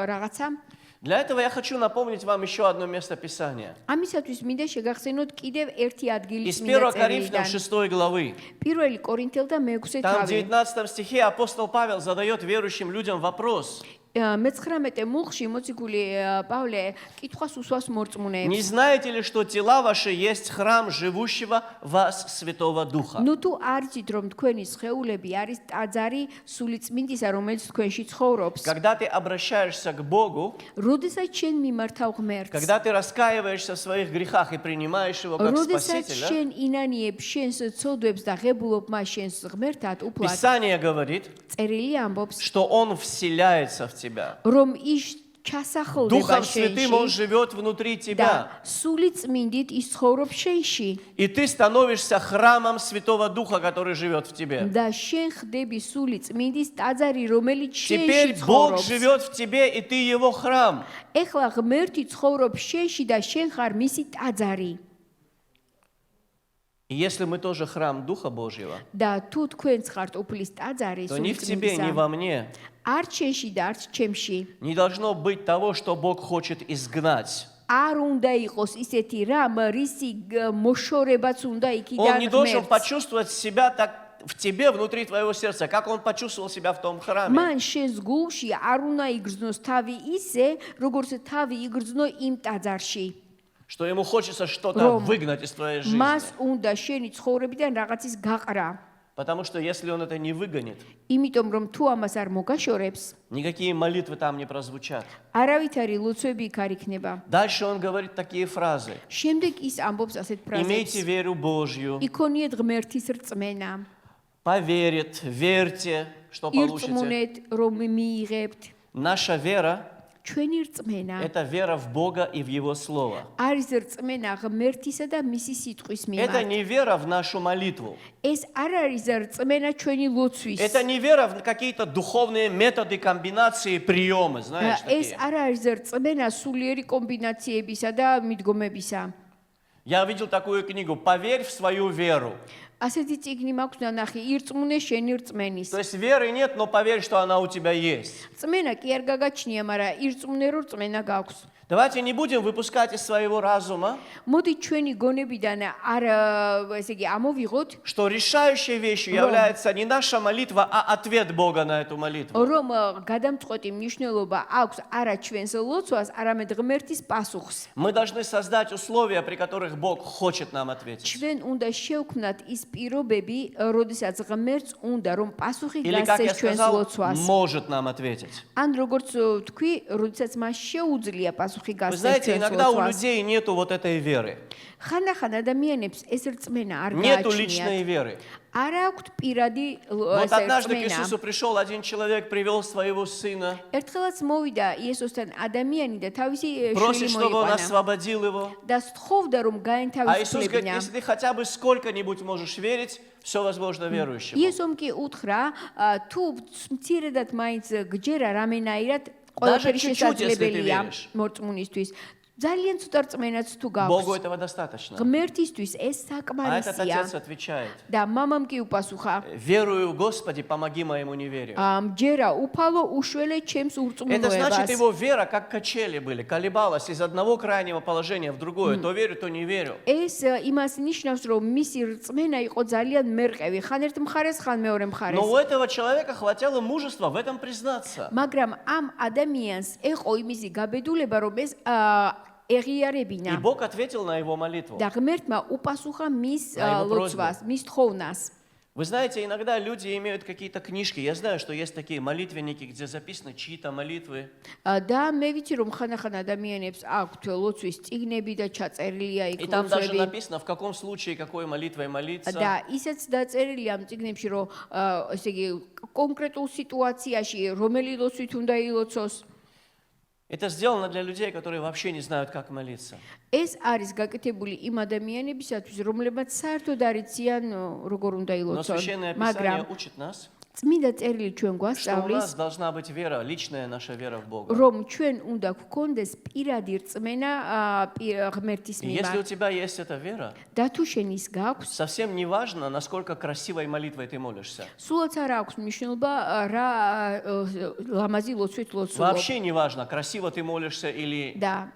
B: რაღაცა.
A: Для этого я хочу напомнить вам еще одно место Писания.
B: ამისათვის მინდა შეგახსენოთ კიდევ ერთი ადგილი
A: Из 1
B: წმინდა
A: Коринфянам
B: წერილიდან.
A: 6 главы.
B: პირველი კორინთელთა მე-6
A: Там в
B: თავი.
A: 19 стихе апостол Павел задает верующим людям вопрос.
B: მე-19 მუხში მოციქული პავლე კითხვას უსვას
A: Не
B: მორწმუნეებს.
A: знаете ли, что тела ваши есть храм живущего в вас Святого Духа?
B: ნუ თუ არ იცით რომ თქვენი სხეულები არის ტაძარი სულიწმინდისა რომელიც თქვენში ცხოვრობს.
A: Когда ты обращаешься к Богу,
B: როდესაც შენ მიმართავ ღმერთს,
A: когда ты раскаиваешься в своих грехах и принимаешь Его как
B: როდესაც
A: Спасителя,
B: შენ ინანიებ შენს ცოდვებს და ღებულობ მას შენს ღმერთად უფლად,
A: Писание говорит,
B: წერილი ამბობს,
A: что Он вселяется в тебя.
B: რომ ის ჩასახლდება
A: Духом Святым Он
B: შენში
A: живет внутри
B: და
A: тебя.
B: სული წმინდით ის ცხოვრობს შენში
A: И ты становишься храмом Святого Духа, который живет в тебе.
B: და შენ ხდები სული წმინდის ტაძარი რომელიც შენში
A: Теперь Бог
B: ცხოვრობს.
A: живет в тебе, и ты Его храм.
B: ეხლა ღმერთი ცხოვრობს შენში და შენ ხარ მისი ტაძარი.
A: И если мы тоже храм Духа Божьего,
B: და თუ თქვენც ხართ უფლის ტაძარი
A: то ни в тебе, ни во мне
B: არ შენში და არ ჩემში
A: не должно быть того, что Бог хочет изгнать.
B: არ უნდა იყოს ისეთი რამ რისი მოშორებაც უნდა
A: Он
B: იქიდან
A: не должен
B: ღმერთს.
A: почувствовать себя так в тебе, внутри твоего сердца, как он почувствовал себя в том храме.
B: მან შენს გულში არ უნდა იგრძნოს თავი ისე, როგორც თავი იგრძნო იმ ტაძარში.
A: Что ему хочется что-то
B: Ром,
A: выгнать из твоей жизни.
B: მას უნდა შენი ცხოვრებიდან რაღაცის გაყრა.
A: Потому что если он это не выгонит,
B: იმიტომ რომ თუ ამას არ მოგაშორებს,
A: никакие молитвы там не прозвучат.
B: არავითარი ლოცვები იქ არ იქნება.
A: Дальше он говорит такие фразы.
B: შემდეგ ის ამბობს ასეთ
A: Имейте
B: ფრაზებს.
A: веру Божью,
B: იქონიეთ ღმერთის რწმენა.
A: поверит, верьте, что получите.
B: ირწმუნეთ რომ მიიღებთ.
A: Наша вера
B: ჩვენი რწმენა
A: – это вера в Бога и в Его Слово.
B: არის რწმენა ღმერთისა და მისი სიტყვის
A: Это
B: მიმართ.
A: не вера в нашу молитву.
B: ეს არ არის რწმენა ჩვენი ლოცვის.
A: Это не вера в какие-то духовные методы, комбинации, приемы, знаешь,
B: ეს
A: такие.
B: არ არის რწმენა სულიერი კომბინაციებისა და მიდგომებისა.
A: Я видел такую книгу «Поверь в свою веру».
B: ასეთი წიგნი მაქვს ნანახი, ირწმუნე შენი რწმენის.
A: То есть веры нет, но поверь, что она у тебя есть.
B: რწმენა კი არ გაგაჩნია, მაგრამ ირწმუნე რომ რწმენა გაქვს.
A: Давайте не будем выпускать из своего разума,
B: მოდი ჩვენი გონებიდან არ ესე იგი ამოვიღოთ,
A: что решающей вещью является не наша молитва, а ответ Бога на эту молитву.
B: რომ გადამწყვეტი მნიშვნელობა აქვს არა ჩვენს ლოცვას, არამედ ღმერთის პასუხს.
A: Мы должны создать условия, при которых Бог хочет нам ответить.
B: ჩვენ უნდა შევქმნათ ის პირობები, როდესაც ღმერთს უნდა რომ პასუხი
A: Или, как я
B: გასცეს ჩვენს
A: сказал,
B: ლოცვას.
A: может нам ответить.
B: ან როგორც თქვი, როდესაც მას შეუძლია პასუხი
A: Вы
B: გასცეს
A: знаете,
B: ჩვენს
A: иногда у
B: ლოცვას.
A: людей нету вот этой веры.
B: ხანდახან ადამიანებს ეს რწმენა არ
A: Нету
B: გააჩნიათ.
A: личной веры.
B: არ აქვთ პირადი
A: Вот
B: ესე
A: однажды к
B: რწმენა.
A: Иисусу пришел один человек, привел своего сына,
B: ერთხელაც მოვიდა იესოსთან ადამიანი და თავისი შვილი
A: просит, чтобы он
B: მოიყვანა
A: освободил его.
B: და სთხოვდა რომ
A: А Иисус говорит,
B: გაენთავისუფლებინა.
A: если ты хотя бы сколько-нибудь можешь верить, все возможно верующему.
B: იესომ კი უთხრა, თუ მცირედად მაინც გჯერა რამენაირად
A: Даже
B: ყველაფერი
A: чуть-чуть, если ты
B: შესაძლებელია
A: веришь.
B: მორწმუნისთვის. ძალიან ცოტა რწმენაც თუ
A: Богу
B: გაქვს.
A: этого достаточно.
B: ღმერთისთვის ეს
A: А этот
B: საკმარისია.
A: отец отвечает,
B: და მამამ კი უპასუხა,
A: верую, Господи, помоги моему неверию.
B: მჯერა უფალო უშველე ჩემს
A: Это значит,
B: ურწმუნოებას.
A: его вера как качели были, колебалась из одного крайнего положения в другое. То верю, то не верю.
B: ეს იმას ნიშნავს, რომ მისი რწმენა იყო ძალიან მერყევი, ხან ერთ მხარეს, ხან მეორე მხარეს.
A: Но у этого человека хватило мужества в этом признаться.
B: მაგრამ ამ ადამიანს ეყო იმისი გაბედულება, რომ ეს
A: И
B: ეღიარებინა
A: Бог ответил на его молитву.
B: და ღმერთმა უპასუხა მის
A: На его
B: ლოცვას, მის თხოვნას.
A: Вы знаете, иногда люди имеют какие-то книжки. Я знаю, что есть такие молитвенники, где записаны чьи-то молитвы.
B: და მე ვიცი, რომ ხანდახან ადამიანებს აქვთ ლოცვის წიგნები და ჩაწერილია იქ
A: И там даже
B: ლოცვები.
A: написано, в каком случае, какой молитвой молиться.
B: და ისიც დაწერილია ამ წიგნებში, რომ ესე იგი კონკრეტულ სიტუაციაში რომელი ლოცვით უნდა ილოცოს.
A: Это сделано для людей, которые вообще не знают, как молиться.
B: ეს არის გაკეთებული იმ ადამიანებისათვის, რომლებმაც საერთოდ არ იციან, როგორ უნდა
A: Но
B: ილოცონ.
A: Священное
B: მაგრამ
A: Писание учит нас,
B: წმინდა წერილი ჩვენ
A: Что у
B: გვასწავლის,
A: нас должна быть вера, личная наша вера в Бога.
B: რომ ჩვენ უნდა გვქონდეს პირადი რწმენა ღმერთის
A: И если у
B: მიმართ.
A: тебя есть эта вера,
B: და თუ შენ ის გაქვს,
A: совсем не важно, насколько красивой молитвой ты молишься.
B: სულაც არ აქვს მნიშვნელობა რა ლამაზი ლოცვით ლოცულობ.
A: Вообще не важно, красиво ты молишься или...
B: და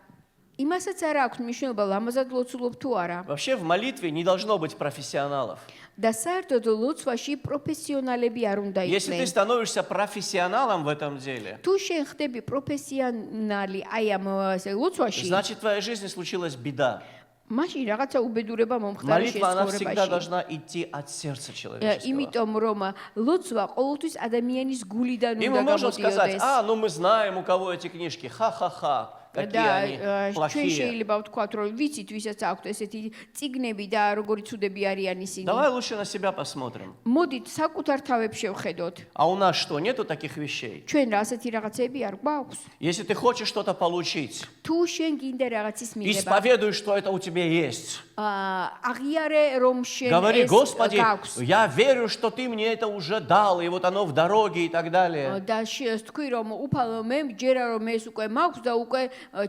B: იმასაც არ აქვს მნიშვნელობა ლამაზად ლოცულობ თუ არა.
A: Вообще в молитве не должно быть профессионалов.
B: და საერთოდ ლოცვაში პროფესიონალები არ უნდა
A: Если ты
B: იყვნენ.
A: становишься профессионалом в этом деле,
B: თუ შენ ხდები პროფესიონალი აი ამ ლოცვაში,
A: значит, в твоей жизни случилась беда.
B: მაშინ რაღაცა უბედურება მომხდარა
A: Молитва, она всегда
B: შეცხოვრებაში.
A: должна идти от сердца человеческого.
B: იმიტომ რომ ლოცვა ყოველთვის ადამიანის გულიდან
A: И
B: უნდა
A: мы можем сказать,
B: გამოდიოდეს.
A: ну мы знаем, у кого эти книжки, ха-ха-ха, какие они
B: და ჩვენ
A: плохие.
B: შეიძლება ვთქვათ, რომ ვიცით, ვისაც აქვთ ესეთი წიგნები და როგორი ცუდები არიან ისინი.
A: Давай лучше на себя посмотрим.
B: მოდით საკუთარ თავებს შევხედოთ.
A: А у нас что, нету таких вещей?
B: ჩვენ რა ასეთი რაღაცები არ გვაქვს?
A: Если ты хочешь что-то получить,
B: თუ შენ გინდა რაღაცის მიღება,
A: исповедуй, что это у тебя есть.
B: აღიარე რომ შენ
A: Говори,
B: ეს
A: Господи,
B: გაქვს.
A: я верю, что ты мне это уже дал, и вот оно в дороге и так далее.
B: და თქვი რომ უფალო მე მჯერა რომ ეს უკვე მაქვს და უკვე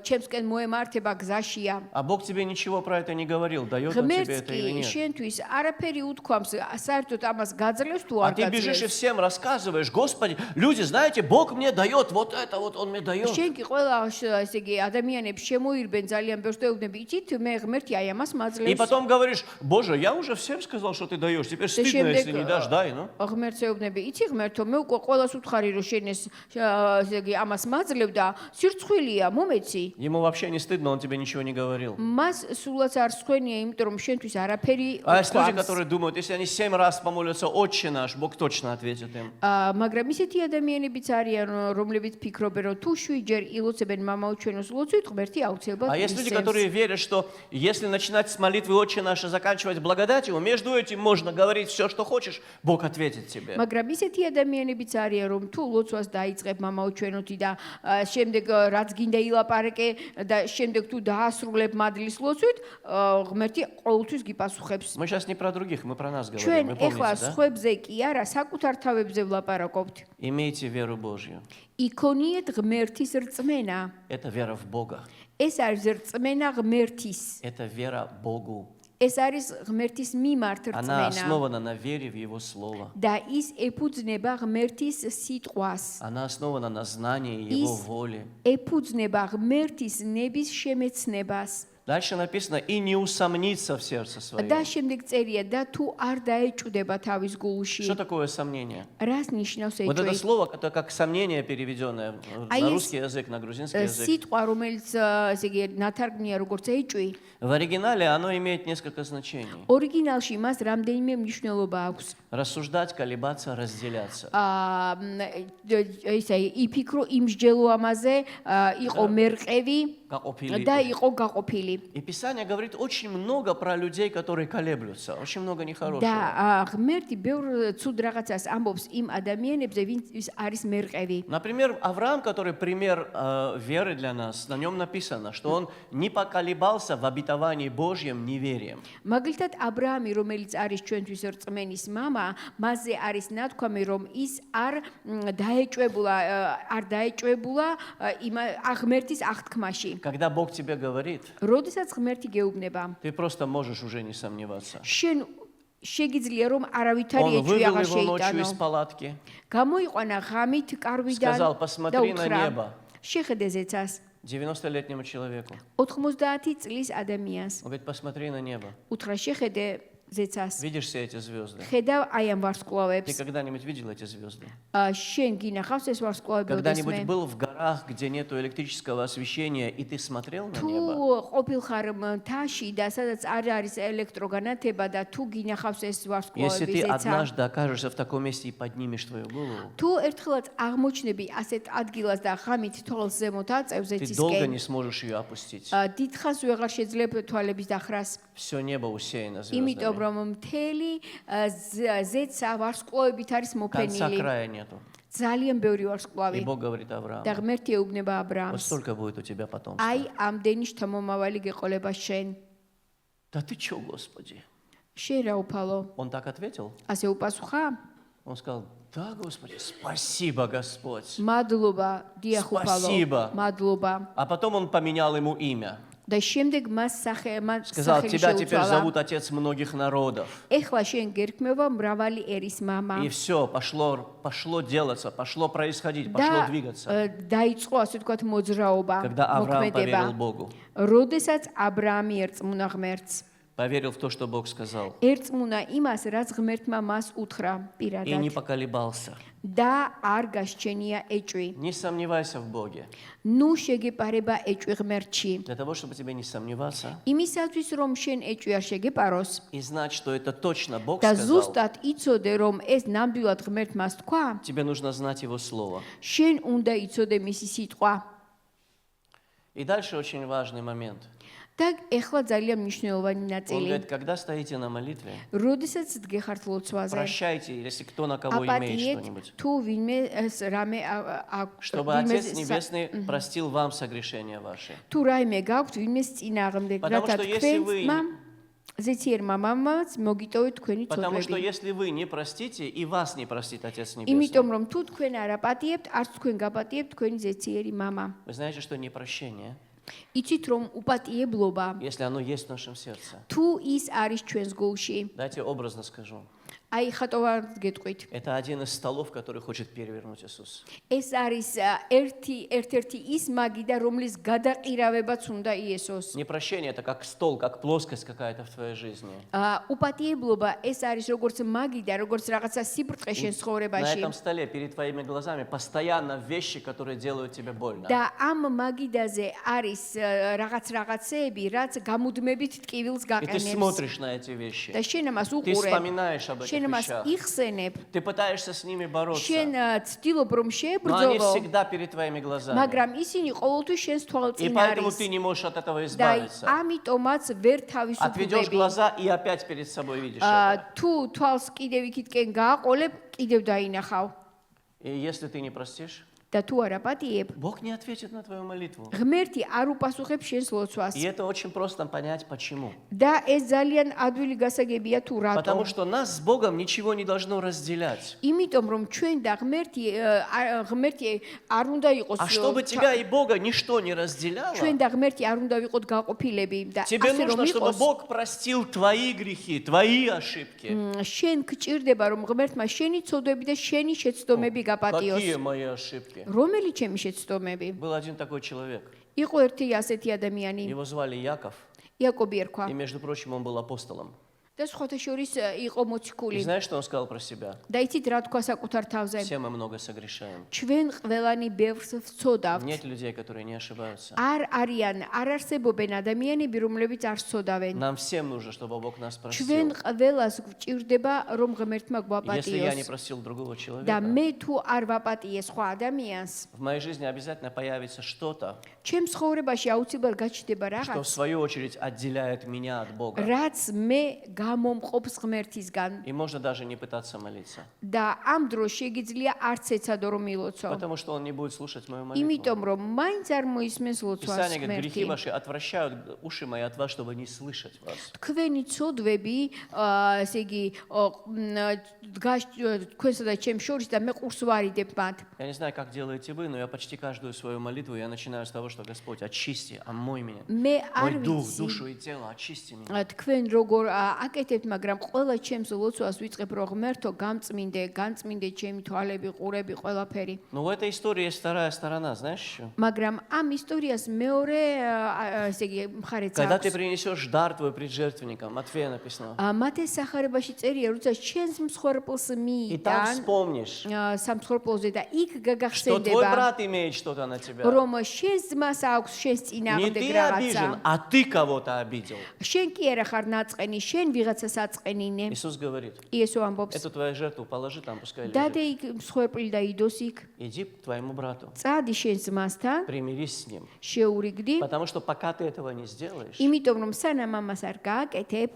B: ჩემსკენ მოემართება გზაშია.
A: А Бог тебе ничего про это не говорил, дает он тебе это или
B: ღმერთი
A: нет.
B: შენთვის არაფერი უთქვამს, საერთოდ ამას გაძლევს თუ
A: А
B: არ
A: ты бежишь и
B: გაძლევს.
A: всем рассказываешь, Господи, люди, знаете, Бог мне дает вот это, вот Он мне дает.
B: შენ კი ყველა ესე იგი ადამიანებს შემოირბენ ძალიან ბევრს და უბნები იცით მე ღმერთი აი ამას
A: И
B: მაძლევს.
A: потом говоришь, Боже, я уже всем сказал, что ты даешь, теперь стыдно, если не дашь, дай, ну.
B: ღმერთს ეუბნები, იცი ღმერთო, მე უკვე ყველას უთხარი რომ შენ ეს ესე იგი ამას მაძლევ და სირცხვილია, მომეცი.
A: Ему вообще не стыдно, он тебе ничего не говорил.
B: მას სულაც არ სხენია, იმიტომ რომ შენთვის არაფერი
A: А есть люди,
B: უთქვამს.
A: которые думают, если они 7 раз помолятся «Отче наш», Бог точно ответит им.
B: მაგრამ ისეთი ადამიანებიც არიან, რომლებიც ფიქრობენ, რომ თუ 7 ჯერ ილოცებენ მამაო ჩვენოს ლოცვით, ღმერთი აუცილებლად
A: А есть люди,
B: ისევს.
A: которые верят, что если начинать с молитвы «Отче наш» и заканчивать благодатью, между этим можно говорить все, что хочешь, Бог ответит тебе.
B: მაგრამ ისეთი ადამიანებიც არიან, რომ თუ ლოცვას დაიწყებ მამაო ჩვენოთი და შემდეგ რაც გინდა ილაპარაკე და შემდეგ თუ დაასრულებ მადლის ლოცვით, ღმერთი ყოველთვის გიპასუხებს.
A: Мы сейчас не про других, мы про нас говорим,
B: ჩვენ
A: вы
B: ეხლა
A: помните, да?
B: სხვებზე კი არა, საკუთარ თავებზე ვლაპარაკობთ.
A: Имейте веру Божью.
B: იქონიეთ ღმერთის რწმენა.
A: Это вера в Бога.
B: ეს არის რწმენა ღმერთის.
A: Это вера Богу.
B: ეს არის ღმერთის მიმართ
A: Она
B: რწმენა.
A: основана на вере в Его Слово.
B: და ის ეფუძნება ღმერთის სიტყვას.
A: Она основана на знании Его воли.
B: ეფუძნება ღმერთის ნების შემეცნებას.
A: Дальше написано «и не усомниться в сердце своем».
B: და შემდეგ წერია და თუ არ დაეჭვდება თავის გულში.
A: Что такое сомнение?
B: რას ნიშნავს
A: Вот это
B: ეჭვი?
A: слово, это как сомнение переведенное
B: А
A: на
B: есть-
A: русский язык, на грузинский язык.
B: სიტყვა რომელიც ესე იგი ნათარგმნია როგორც ეჭვი,
A: В оригинале оно имеет несколько значений.
B: ორიგინალში მას რამდენიმე მნიშვნელობა აქვს.
A: Рассуждать, колебаться, разделяться.
B: ისე იფიქრო იმსჯელო ამაზე, იყო მერყევი
A: Гаყოფილი
B: და
A: იყო.
B: იყო გაყოფილი.
A: И Писание говорит очень много про людей, которые колеблются. Очень много нехорошего.
B: და ღმერთი ბევრ ცუდ რაღაცას ამბობს იმ ადამიანებზე, ვინც არის მერყევი.
A: Например, Авраам, который пример веры для нас, на нем написано, что он не поколебался в обетовании Божьем неверием.
B: მაგალითად აბრაამი, რომელიც არის ჩვენთვის რწმენის мама, მასზე არის ნათქვამი, რომ ის არ დაეჭვებულა იმ ღმერთის აღთქმაში.
A: Когда Бог тебе говорит,
B: როდესაც ღმერთი გეუბნება,
A: ты просто можешь уже не сомневаться.
B: შენ შეგიძლია რომ არავითარი
A: Он
B: ეჭვი
A: вывел
B: აღარ
A: его ночью из
B: შეიტანო.
A: палатки,
B: გამოიყვანა ღამით კარვიდან
A: сказал,
B: და
A: посмотри на
B: უთხრა,
A: небо.
B: შეხედე ზეცას
A: 90-летнему человеку.
B: 90 წლის ადამიანს.
A: Он говорит, посмотри на небо.
B: უთხრა შეხედე ზეცას.
A: Видишь все эти звезды?
B: ხედავ აი ამ
A: Ты
B: ვარსკვლავებს.
A: когда-нибудь видел эти звезды?
B: შენ გინახავს ეს ვარსკვლავები
A: Когда-нибудь
B: ოდესმე?
A: был в горах, где нету электрического освещения, и ты смотрел на
B: თუ
A: небо?
B: ყოფილხარ მთაში და სადაც არ არის ელექტროგანათება და თუ გინახავს ეს
A: Если
B: ვარსკვლავები
A: ты
B: ზეცა.
A: однажды окажешься в таком месте и поднимешь твою голову,
B: თუ ერთხელაც აღმოჩნები ასეთ ადგილას და ღამით თვალს ზემოთ აწევ
A: ты долго
B: ზეცისკენ,
A: не сможешь ее опустить.
B: დიდხანს ვეღარ შეძლებ თვალების დახრას.
A: Все небо усеяно
B: იმიტომ
A: звездами.
B: რომ მთელი ზეცა ვარსკვლავებით არის
A: Конца
B: მოფენილი.
A: края нету.
B: ძალიან ბევრი
A: И
B: ვარსკვლავი.
A: Бог говорит
B: და
A: Аврааму,
B: ღმერთი ეუბნება
A: вот
B: აბრაამს.
A: столько будет у тебя потомства.
B: აი ამდენი შთამომავალი გეყოლება შენ.
A: Да ты че, Господи?
B: შენ რა უფალო?
A: Он так ответил?
B: ასე უპასუხა?
A: Он сказал, Да, Господи, спасибо, Господь.
B: მადლობა, დიახუფალო.
A: Спасибо.
B: მადლობა.
A: А потом он поменял ему имя.
B: და შემდეგ მას
A: Сказал,
B: სახელი
A: тебя теперь
B: შეუცვალა.
A: зовут отец многих народов.
B: ეხლა შენ გერქმევა მრავალი ერის მამა.
A: И все, пошло делаться, пошло происходить,
B: და
A: пошло двигаться.
B: დაიწყო ასე ვთქვათ მოძრაობა,
A: Когда Авраам
B: მოქმედება.
A: поверил Богу,
B: როდესაც აბრაამი ერწმუნა ღმერთს.
A: поверил в то, что Бог сказал,
B: ერწმუნა იმას, რაც ღმერთმა მას უთხრა
A: и не
B: პირადად.
A: поколебался.
B: და არ გასჩენია ეჭვი.
A: Не сомневайся в Боге.
B: ნუ შეგეპარება ეჭვი ღმერთში.
A: Для того, чтобы тебе не сомневаться
B: იმისათვის რომ შენ ეჭვი არ შეგეპაროს
A: и знать, что это точно Бог
B: და
A: сказал,
B: ზუსტად იცოდე რომ ეს ნამდვილად ღმერთმას თქვა,
A: тебе нужно знать Его Слово.
B: შენ უნდა იცოდე მისი სიტყვა.
A: И дальше очень важный момент.
B: და ეხლა ძალიან მნიშვნელოვანი
A: Он
B: ნაწილი.
A: говорит, когда стоите на молитве,
B: როდესაც დგეხართ ლოცვაზე,
A: прощайте, если кто на кого имеет
B: აპატიეთ
A: что-нибудь.
B: თუ винმე რამე
A: Чтобы Отец Небесный простил вам согрешения ваши.
B: თუ რაიმე გაქვთ ვინმეს წინააღმდეგ,
A: Потому
B: რათა
A: что если вы-
B: თქვენმა ზეციერმა მამამაც მოგიტოვეთ თქვენი
A: Потому что
B: ცოდვები.
A: если вы не простите, и вас не простит Отец Небесный.
B: იმიტომ რომ თუ თქვენ არ აპატიებთ, არც თქვენ გაპატიებთ თქვენი ზეციერი мама.
A: Вы знаете, что непрощение,
B: იცით რომ უპატიებლობა
A: если оно есть в нашем сердце.
B: თუ ის არის ჩვენს გულში.
A: Дайте образно скажу.
B: აი ხატოვანად გეტყვით.
A: Это один из столов, который хочет перевернуть Иисус.
B: ეს არის ერთ-ერთი ის მაგიდა, რომლის გადაყირავებაც უნდა იესოს.
A: Непрощение – это как стол, как плоскость какая-то в твоей жизни.
B: უპატიებლობა ეს არის როგორც მაგიდა, როგორც რაღაცა სიბრტყე შენ
A: На
B: ცხოვრებაში.
A: этом столе перед твоими глазами постоянно вещи, которые делают тебе больно.
B: და ამ მაგიდაზე არის რაღაცეები, რაც გამუდმებით ტკივილს
A: И ты
B: გაყენებს.
A: смотришь на эти вещи.
B: და შენ ამას
A: Ты
B: უყურებ.
A: вспоминаешь об этих
B: შენ ამას
A: вещах.
B: იხსენებ.
A: Ты пытаешься с ними бороться.
B: შენ ცდილობ რომ
A: Но они
B: შეებრძოლო,
A: всегда перед твоими глазами.
B: მაგრამ ისინი ყოველთვის შენს
A: И
B: თვალწინ
A: поэтому
B: არის.
A: ты не можешь от этого
B: და
A: избавиться.
B: ამიტომაც ვერ
A: Отведешь
B: თავისუფლდები.
A: глаза и опять перед собой видишь это.
B: თუ თვალს კიდევ იქითკენ გააყოლებ, კიდევ დაინახავ.
A: И если ты не простишь,
B: და თუ არ აპატიებ,
A: Бог не ответит на твою молитву.
B: ღმერთი არ უპასუხებს შენს ლოცვას.
A: И это очень просто понять, почему.
B: და ეს ძალიან ადვილი გასაგებია თუ რატომ.
A: Потому что нас с Богом ничего не должно разделять.
B: იმიტომ რომ ჩვენ და ღმერთი არ უნდა იყოს
A: А чтобы тебя и Бога ничто не разделяло,
B: ჩვენ და ღმერთი არ უნდა ვიყოთ გაყოფილები და
A: тебе
B: ასე რომ
A: нужно, чтобы
B: იყოს
A: Бог простил твои грехи, твои ошибки.
B: შენ გჭირდება რომ ღმერთმა შენი ცოდვები და შენი შეცდომები გაპატიოს.
A: Какие мои ошибки?
B: რომელი ჩემი შეცდომები?
A: Был один такой человек.
B: იყო ერთი ასეთი ადამიანი,
A: Его звали Яков.
B: იაკობი ერქვა
A: И, между прочим, он был апостолом.
B: და სხვათა შორის იყო
A: И
B: მოციქული.
A: знаешь, что он сказал про себя?
B: და იცით რა თქვა საკუთარ თავზე?
A: Все мы много согрешаем.
B: ჩვენ ყველანი ბევრს ვცოდავთ.
A: Нет людей, которые не ошибаются.
B: არ არსებობენ ადამიანები, რომლებიც არ სცოდავენ.
A: Нам всем нужно, чтобы Бог нас
B: ჩვენ
A: простил.
B: ყველას გვჭირდება რომ ღმერთმა
A: Если я не
B: გვაპატიოს.
A: простил другого
B: და
A: человека,
B: მე თუ არ ვაპატიე სხვა ადამიანს,
A: в моей жизни обязательно появится что-то,
B: ჩემს ცხოვრებაში აუცილებლად გაჩნდება
A: что в
B: რაღაც,
A: свою очередь отделяет меня от Бога.
B: რაც მე გამომყოფს ღმერთისგან.
A: И можно даже не пытаться молиться.
B: და ამ დროს შეგიძლია არც ეცადო რომ მილოცო.
A: Потому что он не будет слушать мою молитву.
B: იმიტომ რომ მაინც არ მოისმენს ლოცვას
A: Писание говорит,
B: ღმერთი.
A: грехи ваши отвращают уши мои от вас, чтобы не слышать вас.
B: თქვენი ცოდვები, ესე იგი, დგას თქვენსა და ჩემს შორის და მე ყურს ვარიდებ მათ.
A: Я не знаю, как делаете вы, но я почти каждую свою молитву я начинаю с того, что Господь, очисти, омой меня.
B: მე
A: Мой
B: არ
A: дух,
B: ვიცი
A: душу и тело, очисти меня.
B: თქვენ როგორ აკეთებთ, მაგრამ ყველა ჩემს ლოცვას ვიწყებ რომ ღმერთო განწმინდე ჩემი თვალები, ყურები, ყველაფერი.
A: Но в этой истории есть вторая сторона, знаешь еще?
B: მაგრამ ამ ისტორიას მეორე ესე იგი მხარეც
A: Когда ты
B: აქვს.
A: принесешь дар твой пред жертвенником, Матфея написано,
B: მათეს სახარებაში წერია, როცა ჩვენს მსხვერპლს
A: и там
B: მიიტან
A: вспомнишь,
B: სამსხვერპლოზე და იქ
A: что твой
B: გაგახსენდება
A: брат имеет что-то на тебя.
B: რომ შენს ძმას აქვს შენს
A: Не
B: წინააღმდეგ
A: ты
B: რაღაცა.
A: обижен, а ты кого-то обидел.
B: შენ კი არა ხარ ნაწყენი, შენ ვიღაცას აწყენინე.
A: Иисус говорит,
B: იესო ამბობს:
A: эту твою жертву положи там, пускай
B: დადე
A: лежит.
B: იქ მსხვერპლი და იდოს იქ.
A: Иди к твоему брату,
B: წადი შენს ძმასთან,
A: примирись с ним.
B: შეურიგდი,
A: Потому что пока ты этого не сделаешь,
B: იმიტომ რომ სანამ ამას არ გააკეთებ,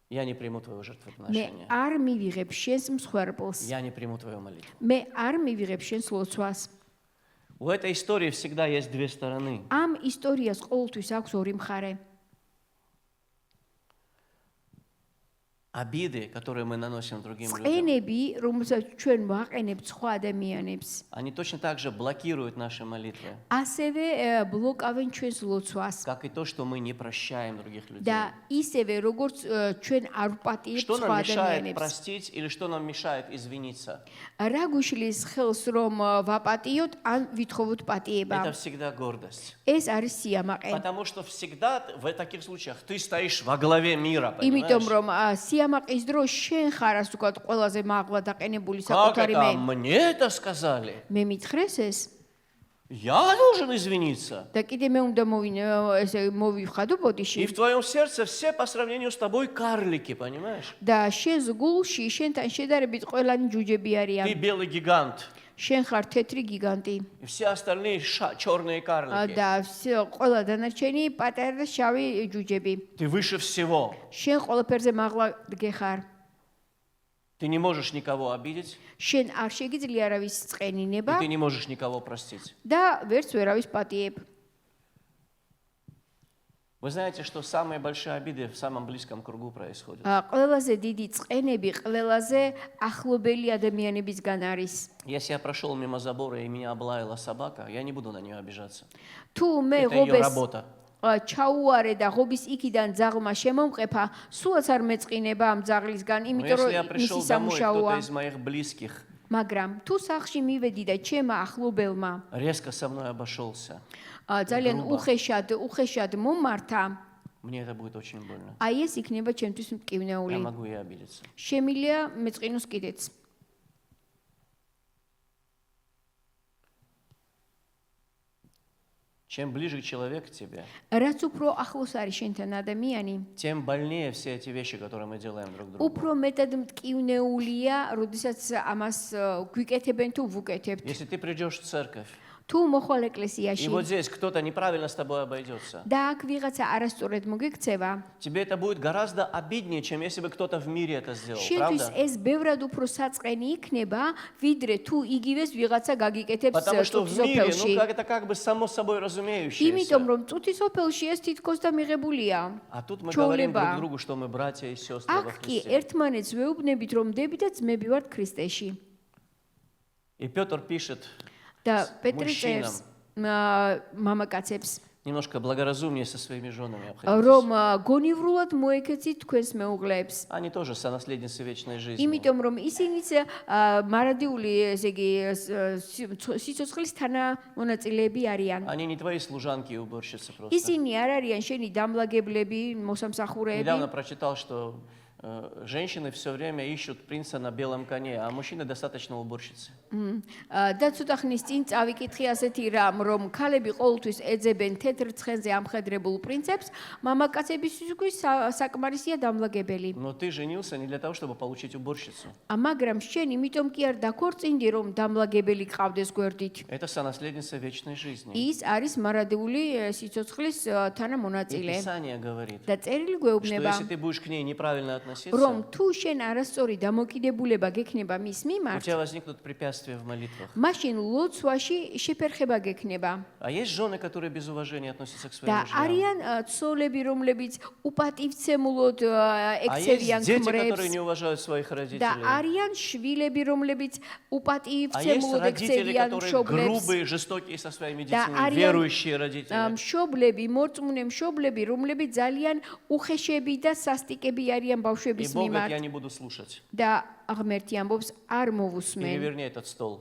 A: я не приму твое
B: მე
A: жертвоприношение.
B: არ მივიღებ შენს მსხვერპლს.
A: Я не приму твою молитву.
B: მე არ მივიღებ შენს ლოცვას.
A: У этой истории всегда есть две стороны.
B: ამ ისტორიას ყოველთვის აქვს ორი მხარე.
A: обиды, которые мы наносим другим людям,
B: წენები, რომელსაც ჩვენ ვაყენებთ სხვა ადამიანებს,
A: они точно так же блокируют наши молитвы,
B: ასევე ბლოკავენ ჩვენს ლოცვას.
A: как и то, что мы не прощаем других людей.
B: და ისევე როგორც ჩვენ არ ვპატიებთ
A: Что
B: სხვა
A: нам мешает
B: ადამიანებს.
A: простить или что нам мешает извиниться?
B: რა გვიშლის ხელს რომ ვაპატიოთ ან ვითხოვოთ პატიება?
A: Это всегда гордость.
B: ეს არის სიამაყე.
A: Потому что всегда в таких случаях ты стоишь во главе мира,
B: იმიტომ
A: понимаешь?
B: რომ სიამაყის დროს შენ ხარ ასე ვთქვათ ყველაზე მაღლა დაყენებული
A: Как
B: საკუთარი
A: это?
B: მე.
A: Мне это сказали?
B: მე მითხრეს ეს
A: Я должен извиниться.
B: და კიდე მე უნდა ესე მოვიხადო
A: И
B: ბოდიში
A: в твоем сердце все по сравнению с тобой карлики, понимаешь?
B: და შენს გულში შენთან შედარებით ყველანი ჯუჯები
A: Ты
B: არიან.
A: белый гигант,
B: შენ ხარ თეთრი гиганტი
A: и все остальные черные карлики.
B: და ყველა დანარჩენი პატარა და შავი ჯუჯები.
A: Ты выше всего.
B: შენ ყველაფერზე მაღლა გეხარ.
A: Ты не можешь никого обидеть,
B: შენ არ შეგიძლია არავის
A: и
B: წყენინება
A: ты не можешь никого простить.
B: და ვერც ვერავის პატიებ.
A: Вы знаете, что самые большие обиды в самом близком кругу происходят.
B: ყველაზე დიდი წყენები ყველაზე ახლობელი ადამიანებისგან არის.
A: Если я прошел мимо забора и меня облаяла собака, я не буду на нее обижаться.
B: თუ მე
A: Это ее
B: ღობეს
A: работа.
B: ჩაუარე და ღობის იქიდან ძაღლმა შემომყეფა, სულაც არ მეწყინება ამ ძაღლისგან,
A: Но
B: იმიტომ რომ
A: если я
B: მისი
A: пришел домой, кто-то
B: სამუშაოა.
A: из моих близких
B: მაგრამ თუ სახლში მივედი და ჩემმა ახლობელმა
A: резко со мной обошелся,
B: ძალიან უხეშად მომართა,
A: мне это будет очень больно.
B: აი ეს იქნება ჩემთვის
A: Я
B: მტკივნეული.
A: могу и обидеться.
B: შემიძლია მეწყინოს კიდეც.
A: Чем ближе человек к тебе,
B: რაც უფრო ახლოს არის შენთან ადამიანი,
A: тем больнее все эти вещи, которые мы делаем друг другу.
B: უფრო მეტად მტკივნეულია, როდესაც ამას გვიკეთებენ თუ ვუკეთებთ.
A: Если ты придешь в церковь,
B: თუ მოხვალ
A: и
B: ეკლესიაში
A: вот здесь кто-то неправильно с тобой обойдется,
B: და აქ ვიღაცა არასწორად მოგექცევა,
A: тебе это будет гораздо обиднее, чем если бы кто-то в мире это сделал,
B: შენთვის
A: правда?
B: ეს ბევრად უფრო საწყენი იქნება, ვიდრე თუ იგივეს ვიღაცა გაგიკეთებს
A: Потому что в мире,
B: წუთისოფელში.
A: это как бы само собой разумеющееся.
B: იმიტომ რომ წუთისოფელში ეს თითქოს და მიღებულია.
A: А тут мы говорим друг
B: ჩვეულება.
A: другу, что мы братья и сестры во
B: აქ კი
A: Христе.
B: ერთმანეთს ვეუბნებით, რომ დები და ძმები ვართ ქრისტეში.
A: И Петр пишет
B: და პეტრე
A: მუშინამ.
B: წერს მამაკაცებს,
A: немножко благоразумнее со своими женами обходитесь.
B: რომ გონივრულად მოეკეცით თქვენს მეუღლეებს.
A: Они тоже сонаследницы вечной жизни.
B: იმიტომ რომ ისინიც მარადიული, ესე იგი, სიცოცხლის თანამონაწილეები არიან.
A: Они не твои служанки и уборщицы просто.
B: ისინი არ არიან შენი დამლაგებლები, მოსამსახურეები.
A: Недавно прочитал, что женщины все время ищут принца на белом коне, а мужчины достаточно уборщицы.
B: და ცოტა ხნის წინ წავიკითხი ასეთი რამ, რომ ქალები ყოველთვის ეძებენ თეთრ ცხენზე ამხედრებულ პრინცებს, მამაკაცებისთვის საკმარისია დამლაგებელი.
A: Но ты женился не для того, чтобы получить уборщицу.
B: მაგრამ შენ იმიტომ კი არ დაქორწინდი, რომ დამლაგებელი გყავდეს გვერდით.
A: Это сонаследница вечной жизни.
B: ის არის მარადიული სიცოცხლის
A: И
B: თანამონაწილე.
A: Писание говорит,
B: და წერილი
A: что
B: გვეუბნება,
A: если ты будешь к ней неправильно относиться,
B: რომ თუ შენ არასწორი დამოკიდებულება გექნება მის
A: у
B: მიმართ,
A: тебя возникнут препятствия в молитвах.
B: მაშინ ლოცვაში შეფერხება გექნება.
A: А есть жены, которые без уважения относятся к своим
B: და
A: мужьям.
B: არიან ცოლები, რომლებიც უპატივცემულოდ
A: А есть
B: ექცევიან
A: дети, которые
B: ქმრებს
A: не уважают своих
B: და
A: родителей.
B: არიან შვილები, რომლებიც
A: А есть
B: უპატივცემულოდ
A: родители,
B: ექცევიან
A: которые
B: მშობლებს
A: грубые, жестокие со своими
B: და
A: детьми,
B: არიან
A: верующие родители.
B: მშობლები, მორწმუნე მშობლები, რომლებიც ძალიან უხეშები და სასტიკები არიან
A: И
B: ბავშვების
A: Бог говорит,
B: მიმართ
A: я не буду слушать.
B: და ღმერთი ამბობს არ მოვუსმენ.
A: Переверни этот стол.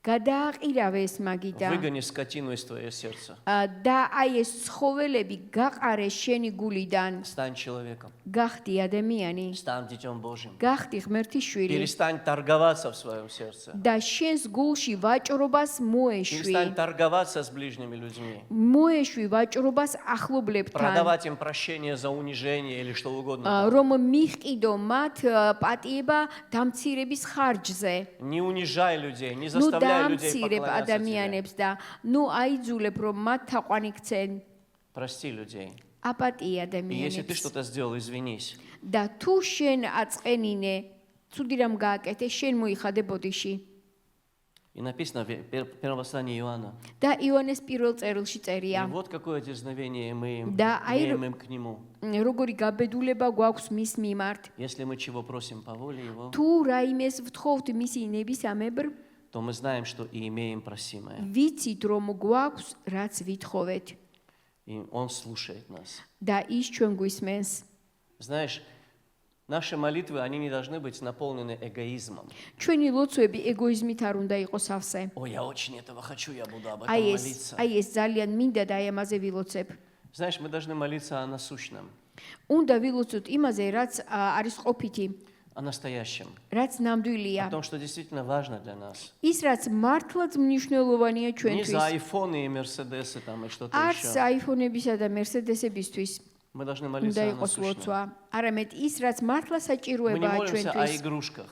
B: გადააყირავე ეს მაგიდა
A: Выгони скотину из твоего сердца.
B: და აი ეს ცხოველები გაყარე შენი გულიდან.
A: Стань человеком.
B: გახდი ადამიანი,
A: Стань детем Божьим.
B: გახდი ღმერთის შვილი
A: Перестань торговаться в своем сердце.
B: და შენს გულში ვაჭრობას მოეშვი.
A: Перестань торговаться с ближними людьми.
B: მოეშვი ვაჭრობას ახლობლებთან,
A: Продавать им прощение за унижение или что угодно.
B: რომ მიჰყიდო მათ პატიება დამცირების ხარჯზე.
A: Не унижай людей, не
B: ნუ
A: заставляй людей
B: დამცირებ
A: поклоняться тебе.
B: ადამიანებს და ნუ აიძულებ რომ მათ თაყვანი ქცენ.
A: Прости людей.
B: აპატია
A: И если ты
B: ადამიანებს.
A: что-то сделал, извинись.
B: და თუ შენ აწყენინე, ცუდი რამ გააკეთე, შენ მოიხადე ბოდიში.
A: И написано в первом послании Иоанна.
B: და იონეს პირველ წერილში
A: И
B: წერია.
A: вот какое дерзновение мы
B: Да,
A: имеем к Нему.
B: როგორი გაბედულება გვაქვს მის მიმართ.
A: Если мы чего просим по воле Его,
B: თუ რაიმეს ვთხოვთ მისი ნებისამებრ,
A: то мы знаем, что и имеем просимое.
B: ვიცით რომ გვაქვს რაც ვითხოვეთ
A: И Он слушает нас.
B: და ის ჩვენ გვისმენს.
A: Знаешь, наши молитвы, они не должны быть наполнены эгоизмом.
B: ჩვენი ლოცვები ეგოიზმით არ უნდა იყოს ავსე.
A: Ой, я очень этого хочу, я буду об этом
B: აი
A: молиться.
B: ეს ძალიან მინდა და აი ამაზე ვილოცებ.
A: Знаешь, мы должны молиться о насущном,
B: უნდა ვილოცოთ имაზე, რაც არის ყოფითი,
A: о настоящем,
B: რაც
A: о
B: ნამდვილია.
A: том, что действительно важно для нас.
B: ის რაც მართლაც მნიშვნელოვანია
A: Не
B: ჩვენთვის.
A: за айфоны и мерседесы там и что-то
B: არც
A: еще.
B: აიფონებისა და მერსედესებისთვის
A: Мы должны
B: უნდა
A: молиться о
B: იყოს
A: насущном.
B: ლოცვა, არამედ ის რაც მართლა
A: Мы не
B: საჭიროებაა
A: молимся о
B: ჩვენთვის.
A: игрушках.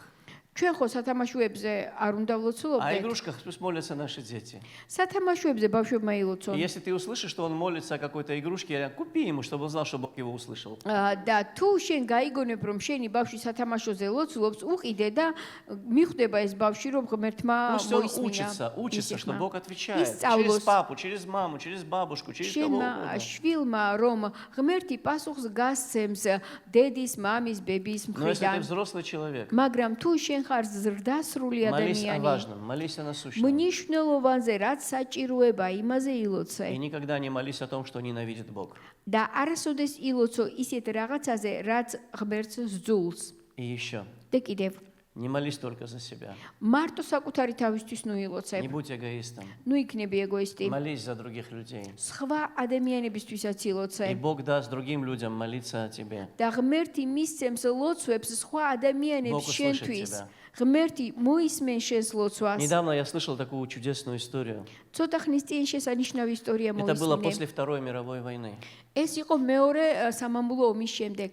B: ჩვენ ხო სათამაშოებზე არ უნდა
A: О
B: ვლოცულობდეთ.
A: игрушках пусть молятся наши дети.
B: სათამაშოებზე ბავშვებმა
A: И
B: ილოცონ.
A: если ты услышишь, что он молится о какой-то игрушке, купи ему, чтобы он знал, что Бог его услышал.
B: და თუ შენ გაიგონებ რომ შენი ბავშვი სათამაშოზე ლოცულობს, უყიდე და მიხვდება ეს ბავშვი რომ ღმერთმა
A: Пусть он
B: მოისმინა.
A: учится, что Бог отвечает.
B: ის
A: Через
B: სწავლოს
A: папу, через маму, через бабушку, через кого
B: შენმა
A: угодно.
B: შვილმა რომ ღმერთი პასუხს გასცემს დედის, მამის, ბების
A: Но если ты
B: მხრიდან.
A: взрослый человек,
B: მაგრამ თუ შენ ხარ ზრდასრული
A: молись о
B: ადამიანი,
A: важном, молись о насущном.
B: მნიშვნელოვანზე რაც საჭიროება, имაზე ილოცე.
A: И никогда не молись о том, что ненавидит Бог.
B: და არასოდეს ილოცო ისეთ რაღაცაზე, რაც ღმერთს სძულს.
A: И еще,
B: და კიდევ,
A: не молись только за себя.
B: მარტო საკუთარი თავისთვის ნუ ილოცე.
A: Не будь эгоистом.
B: ნუ იქნები ეგოისტი.
A: Молись за других людей.
B: სხვა ადამიანებისთვისაც
A: И
B: ილოცე.
A: Бог даст другим людям молиться о тебе.
B: და ღმერთი მისცემს ლოცვებს სხვა ადამიანებს
A: Бог услышит
B: შენთვის.
A: тебя.
B: ღმერთი მოისმენ შენს лоцвას.
A: Недавно я слышал такую чудесную историю.
B: ცოტა ხნის წინ შესანიშნავი ისტორია
A: Это было
B: მოისმინე.
A: после Второй мировой войны.
B: ეს იყო მეორე სამამულო ომის შემდეგ.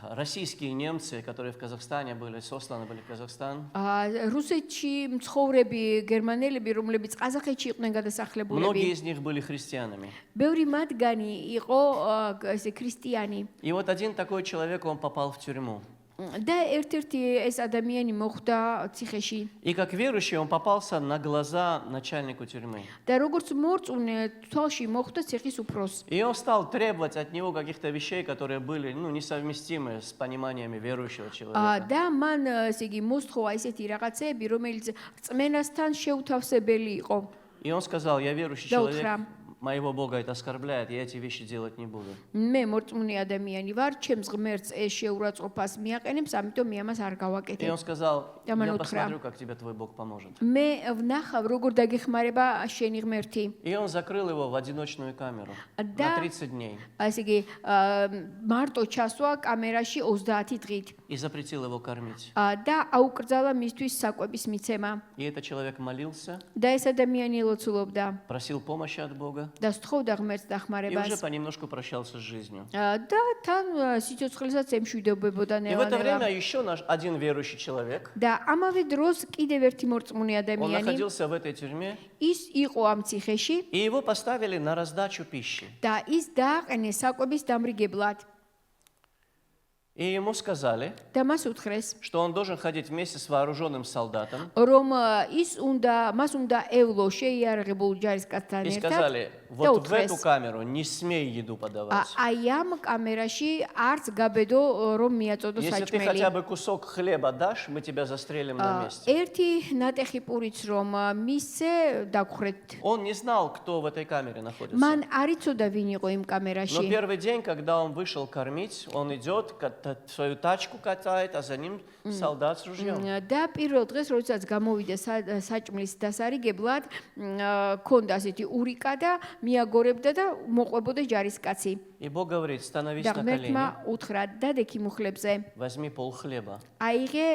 A: Российские немцы, которые в Казахстане были, сосланы были в Казахстан,
B: რუსეთში მცხოვრები გერმანელები, რომლებიც ყაზახეთში იყვნენ
A: многие
B: გადასახლებულები,
A: из них были христианами.
B: ბევრი მათგანი იყო ესე ქრისტიანი.
A: И вот один такой человек, он попал в тюрьму.
B: და ერთ-ერთი ეს ადამიანი მოხვდა ციხეში.
A: И как верующий он попался на глаза начальнику тюрьмы.
B: და როგორც მორწმუნე თვალში მოხვდა ციხის უფროს.
A: И он стал требовать от него каких-то вещей, которые были несовместимы с пониманиями верующего человека.
B: და მან ესე იგი მოსთხოვა ისეთი რაღაცეები, რომელიც რწმენასთან შეუთავსებელი იყო.
A: И он сказал: я верующий
B: Да,
A: человек,
B: храм.
A: моего Бога это оскорбляет, я эти вещи делать не буду.
B: მე მორწმუნე ადამიანი ვარ, ჩემს ღმერთს ეს შეურაცხყოფას მიაყენებს, ამიტომ მე ამას არ
A: И
B: გავაკეთებ.
A: он сказал:
B: Да,
A: я
B: манут
A: посмотрю,
B: храм.
A: как тебе твой Бог поможет.
B: მე ვნახავ როგორ დაგეხმარება შენი ღმერთი.
A: И он закрыл его в одиночную камеру
B: Да.
A: на 30 дней
B: ასე იგი მარტო ჩასვა კამერაში 30 დღით
A: и запретил его кормить.
B: და აუკრძალა მისთვის საკვების მიცემა.
A: И этот человек молился,
B: და ეს ადამიანი ელოცულობდა
A: просил помощи от Бога
B: და სთხოვდა ღმერთს
A: и уже
B: დახმარებას.
A: понемножку прощался с жизнью.
B: და თან სიცოცხლესაც ემშვიდობებოდა
A: И в это время
B: ნელა-ნელა.
A: еще наш один верующий человек,
B: და ამავე დროს კიდევ ერთი მორწმუნე
A: он
B: ადამიანი
A: находился в этой тюрьме,
B: ის იყო ამ ციხეში
A: и его поставили на раздачу пищи.
B: და ის დააყენეს საკვების დამრიგებლად
A: И ему сказали,
B: და მას უთხრეს
A: что он должен ходить вместе с вооруженным солдатом.
B: რომ მას უნდა ევლო შეიარაღებულ ჯარისკაცთან
A: И
B: ერთად
A: сказали:
B: და
A: вот в эту
B: უთხრეს
A: камеру не смей еду подавать.
B: აი ამ კამერაში არც გაბედო რომ მიაწოდო
A: Если ты
B: საჭმელი.
A: хотя бы кусок хлеба дашь, мы тебя застрелим на месте.
B: ერთი ნატეხი პურიც რომ მისცე დაგხრეთ.
A: Он не знал, кто в этой камере находится.
B: მან არ იცოდა ვინ იყო იმ
A: Но
B: კამერაში.
A: первый день, когда он вышел кормить, он идет, свою тачку катает, а за ним солдат с ружьем.
B: და პირველ დღეს როდესაც გამოვიდა საჭმლის დასარიგებლად, ქონდა ასეთი ურიკა და მიაგორებდა და მოყვებოდა ჯარისკაცი.
A: И Бог говорит: становись
B: და
A: на колени,
B: ღმერთმა უთხრა დადექი მუხლებზე.
A: возьми пол хлеба
B: აიღე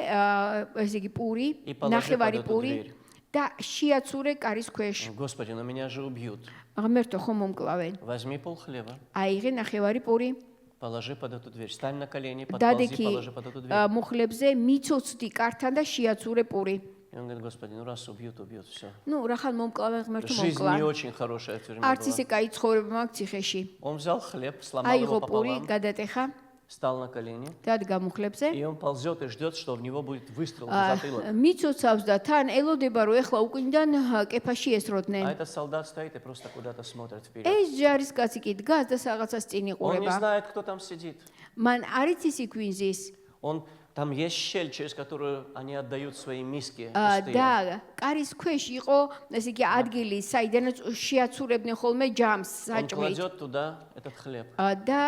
B: ესე იგი პური,
A: И положи
B: ნახევარი
A: под эту
B: პური
A: дверь.
B: და შეაცურე კარის ქვეშ.
A: Господи, но меня же убьют.
B: ღმერთო ხომ მომკლავენ.
A: Возьми пол хлеба,
B: აიღე ნახევარი პური.
A: положи под эту дверь. Стань на колени, подползи,
B: დადექი
A: положи под эту дверь.
B: მუხლებზე მიცოცდი კართან და შეაცურე პური.
A: И он говорит: Господи, ну раз убьют, все.
B: ნუ რახან მომკლავენ ღმერთო
A: Жизнь
B: მომკლავ.
A: не очень хорошая в тюрьме
B: არც
A: была.
B: ისე კაი ცხოვრება მაქვს ციხეში.
A: Он взял хлеб, сломал его
B: აიღო პური,
A: пополам,
B: გადატეხა
A: стал на колени,
B: დადგა მუხლებზე.
A: и он ползет и ждет, что в него будет выстрел в затылок.
B: მიცოცავს და თან ელოდება რომ ეხლა უკინიდან კეფაში
A: А
B: ესროდნენ.
A: этот солдат стоит и просто куда-то смотрит вперед.
B: ეს ჯარისკაცი კი დგას და რაღაცას წინ
A: Он не
B: იყურება.
A: знает, кто там сидит.
B: მან არ იცის იქ ვინ ზის.
A: Там есть щель, через которую они отдают свои миски пустые.
B: და კარის ქვეშ იყო, ესე იგი ადგილი, საიდანაც შეაცურებდნენ ხოლმე ჯამს
A: Он
B: საჭმლით.
A: кладет туда этот хлеб.
B: და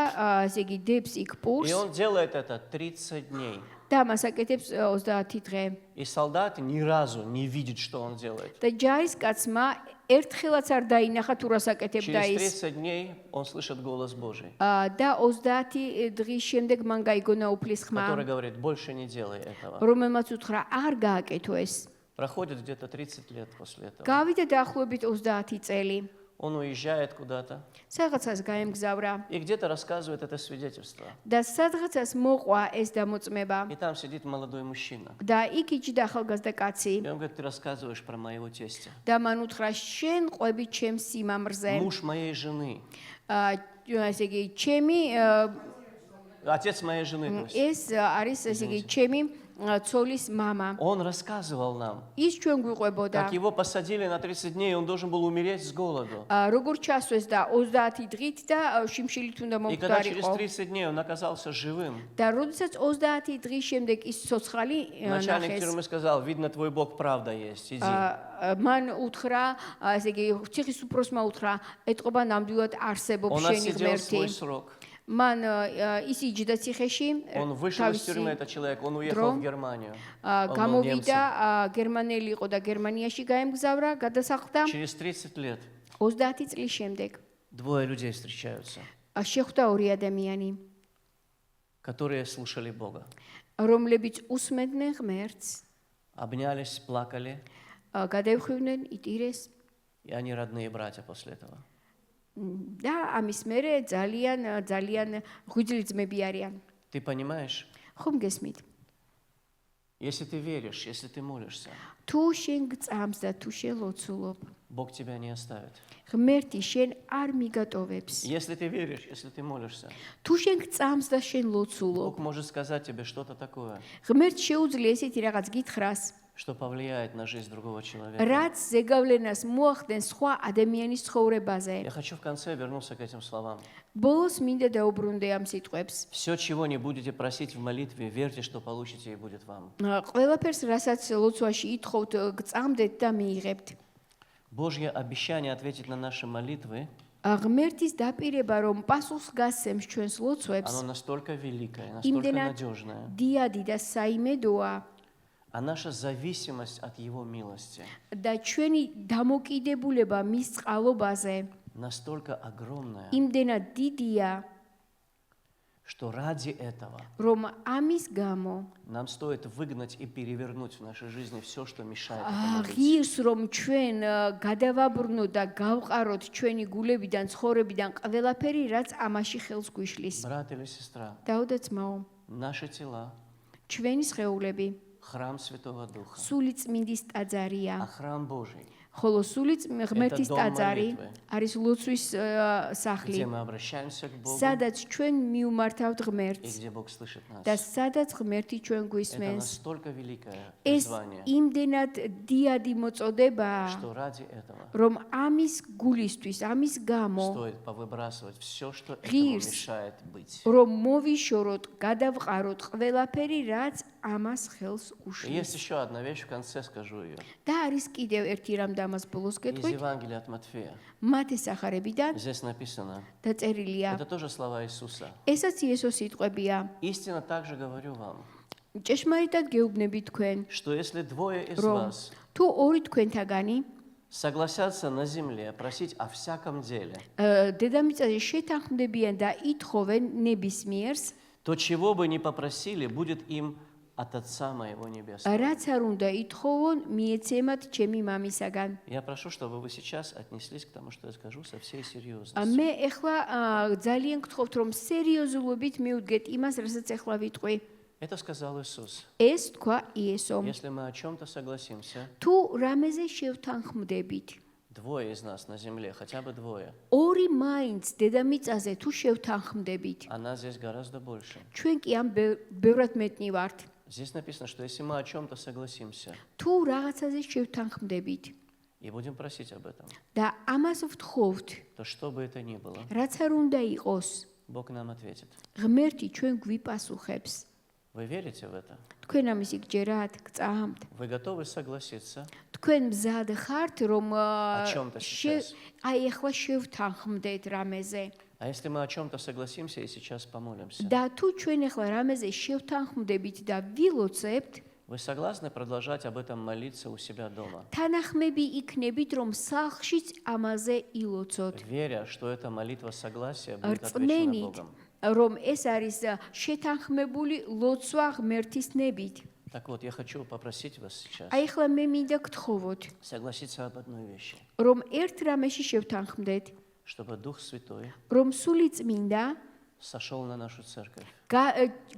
B: ესე იგი დებს იქ
A: И
B: პურს
A: он делает это 30 дней.
B: და მას აკეთებს 30 დღე.
A: И солдат ни разу не видит, что он делает.
B: და ჯარისკაცმა ერთხელაც არ დაინახა თუ რას აკეთებდა
A: Через
B: ის.
A: 30 дней он слышит голос Божий,
B: და 30 დღის შემდეგ მან გაიგონა უფლის ხმა,
A: который говорит, больше не делай этого.
B: რომელმაც უთხრა არ გააკეთო ეს.
A: Проходит где-то 30 лет после этого.
B: გავიდა დაახლოებით 30 წელი.
A: Он уезжает куда-то
B: სადღაცას გაემგზავრა
A: и где-то рассказывает это свидетельство.
B: და სადღაცას მოყვა ეს დამოწმება.
A: И там сидит молодой мужчина.
B: და იქ იჯდა ახალგაზრდა кაცი
A: И он говорит, ты рассказываешь про моего тестя.
B: და მან უთხრა შენ ყვები ჩემს სიმამრზე.
A: Муж моей жены.
B: ესე იგი ჩემი
A: Отец моей жены. то есть.
B: ეს არის ესე იგი ჩემი ცოლის мама.
A: Он рассказывал нам,
B: ის ჩვენ გვიყვებოდა.
A: как его посадили на 30 дней, и он должен был умереть с голоду.
B: როგორ ჩასვეს და 30 დღით და შიმშილით უნდა
A: И когда через
B: მომკვდარიყო.
A: 30 дней он оказался живым,
B: და როდესაც 30 დღის შემდეგ ის ცოცხალი
A: начальник
B: ნახეს.
A: тюрьмы сказал, видно, твой Бог правда есть, иди.
B: მან უთხრა, ესე იგი ციხის უფროსმა უთხრა, ეტყობა ნამდვილად არსებობს
A: Он
B: შენი
A: отсидел
B: ღმერთი.
A: свой срок.
B: მან ის იჯდა цიხეში.
A: Он вышел из тюрьмы, этот человек, он уехал в Германию. Он был немцем.
B: გამოვიდა, გერმანელი იყო და გერმანიაში გაემგზავრა, გადასახლდა.
A: Через 30 лет
B: 30 წლის შემდეგ
A: двое людей встречаются,
B: შეხვდა ორი ადამიანი,
A: которые слушали Бога.
B: რომლებიც უსმენდნენ ღმერთს,
A: Обнялись, плакали,
B: გადაიხივნენ, იტირეს
A: и они родные братья после этого.
B: და ამის მერე ძალიან ღვიძლი ძმები არიან.
A: Ты понимаешь,
B: ხომ გესმით?
A: если ты веришь, если ты молишься,
B: თუ შენ გწამს და თუ შენ ლოცულობ,
A: Бог тебя не оставит.
B: ღმერთი შენ არ მიგატოვებს.
A: Если ты веришь, если ты молишься,
B: თუ შენ გწამს და შენ ლოცულობ,
A: Бог может сказать тебе что-то такое,
B: ღმერთს შეუძლია ესეთი რაღაც გითხრას,
A: что повлияет на жизнь другого человека.
B: რაც ზეგავლენას მოახდენს სხვა ადამიანის ცხოვრებაზე.
A: Я хочу в конце вернуться к этим словам.
B: ბოლოს მინდა დაუბრუნდე ამ სიტყვებს.
A: Все, чего не будете просить в молитве, верьте, что получите и будет вам.
B: ყველაფერს, რასაც ლოცვაში ითხოვთ, გწამდეთ და მიიღებთ.
A: Божье обещание ответить на наши молитвы,
B: ღმერთის დაპირება, რომ პასუხს გასცემს ჩვენს ლოცვებს,
A: оно настолько великое, настолько
B: იმდენად
A: надежное.
B: დიადი და საიმედოა
A: А наша зависимость от Его милости
B: და ჩვენი დამოკიდებულება მის წყალობაზე
A: настолько огромная,
B: იმდენად დიდია,
A: что ради этого
B: რომ амის გამო
A: нам стоит выгнать и перевернуть в нашей жизни все, что мешает этому быть.
B: ღირს რომ ჩვენ გადავაბრუნოთ და გავყაროთ ჩვენი გულებიდან, ცხოვრებიდან ყველაფერი, რაც ამაში ხელს გვიშლის.
A: Брат или сестра,
B: დაუდო ძმაო,
A: наши тела,
B: ჩვენი სხეულები
A: храм Святого Духа,
B: სული წმინდის ტაძარია,
A: а храм Божий,
B: ხოლო სული ღმერთის
A: დომ
B: ტაძარი
A: молитвы.
B: არის ლოცვის სახლი,
A: где мы обращаемся к Богу
B: სადაც ჩვენ მიუმართავთ
A: и
B: ღმერთს
A: где Бог слышит нас.
B: და სადაც ღმერთი ჩვენ
A: Это
B: გვისმენს.
A: настолько великое
B: ეს
A: призвание,
B: იმდენად დიადი მოწოდება,
A: что ради этого
B: რომ ამის გულისთვის, ამის გამო,
A: стоит повыбрасывать все, что этому
B: ღირს,
A: мешает быть.
B: რომ მოვიშოროთ, გადავყაროთ ყველაფერი, რაც ამას ხელს
A: И есть
B: უშლის.
A: еще одна вещь, в конце скажу ее.
B: და არის კიდევ ერთი რამ და ამას ბოლოს
A: Из
B: გეტყვით,
A: Евангелия от Матфея.
B: მათეს სახარებიდან
A: Здесь написано,
B: დაწერილია.
A: это тоже слова Иисуса.
B: ესაც იესოს სიტყვებია.
A: Истинно также говорю вам,
B: ჭეშმარიტად გეუბნები თქვენ,
A: что если двое из
B: რომ
A: вас
B: თუ ორი თქვენთაგანი
A: согласятся на земле просить о всяком деле,
B: დედამიწაზე შეთანხმდებიან და ითხოვენ ნებისმიერს,
A: то чего бы ни попросили, будет им от Отца моего Небесного.
B: რაც არ უნდა ითხოვონ, მიეცემათ ჩემი მამისაგან.
A: Я прошу, чтобы вы сейчас отнеслись к тому, что я скажу, со всей серьезностью.
B: მე ეხლა ძალიან გთხოვთ, რომ სერიოზულობით მიუდგეთ იმას, რასაც ეხლა ვიტყვი.
A: Это сказал Иисус.
B: ეს თქვა იესომ.
A: Если мы о чем-то согласимся,
B: თუ რამეზე შევთანხმდებით,
A: двое из нас на земле, хотя бы двое.
B: ორი მაინც დედამიწაზე თუ შევთანხმდებით,
A: А нас здесь гораздо больше.
B: ჩვენ კი ამ ბევრად მეტნი ვართ.
A: Здесь написано, что если мы о чем-то согласимся
B: თუ რაღაცაზე შევთანხმდებით
A: и будем просить об этом,
B: და ამას ვთხოვთ,
A: то что бы это ни было,
B: რაც არ უნდა იყოს,
A: Бог нам ответит.
B: ღმერთი ჩვენ გვიპასუხებს.
A: Вы верите в это?
B: თქვენ ამის გჯერათ, გწამთ.
A: Вы готовы согласиться?
B: თქვენ მზად ხართ, რომ
A: чем-то сейчас?
B: აი ახლა შევთანხმდეთ რამეზე.
A: А если мы о чем-то согласимся и сейчас помолимся,
B: და თუ ჩვენ ახლა რამეზე შევთანხმდებით და ვილოცებთ,
A: вы согласны продолжать об этом молиться у себя дома,
B: თანახმები იქნებით, რომ სახლშიც ამაზე ილოცოთ.
A: веря, что эта молитва согласия будет отвечена
B: რწმენით,
A: Богом?
B: რომ ეს არის შეთანხმებული ლოცვა ღმერთის ნებით.
A: Так вот, я хочу попросить вас сейчас
B: აი ახლა მე მინდა გთხოვოთ,
A: согласиться об одной вещи,
B: რომ ერთ რამეში შევთანხმდეთ,
A: чтобы Дух Святой
B: რომ სული წმინდა
A: сошел на нашу церковь.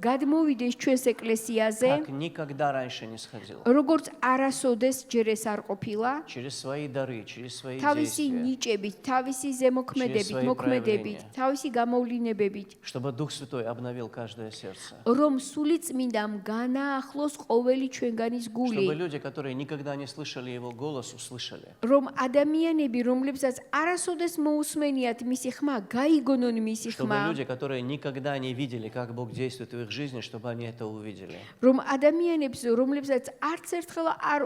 B: გადმოვიდეს ჩვენს ეკლესიაზე,
A: Как никогда раньше не сходил.
B: როგორც არასოდეს ჯერ ეს არ ყოფილა,
A: Через свои дары, через свои
B: თავისი
A: действия.
B: ნიჭებით, თავისი ზემოქმედებით,
A: свои
B: მოქმედებით,
A: проявления.
B: თავისი გამოვლინებებით,
A: Чтобы Дух Святой обновил каждое сердце.
B: რომ სული წმინდამ განაახლოს ყოველი ჩვენგანის გული,
A: Чтобы люди, которые никогда не слышали Его голос, услышали.
B: რომ ადამიანები, რომლებსაც არასოდეს მოусმენიათ მისი ხმა, გაიგონონ მისი
A: Чтобы
B: ხმა,
A: люди, которые никогда не видели, как Бог действует в их жизни, чтобы они это увидели.
B: რომ ადამიანებს, რომლებსაც არც ერთხელ არ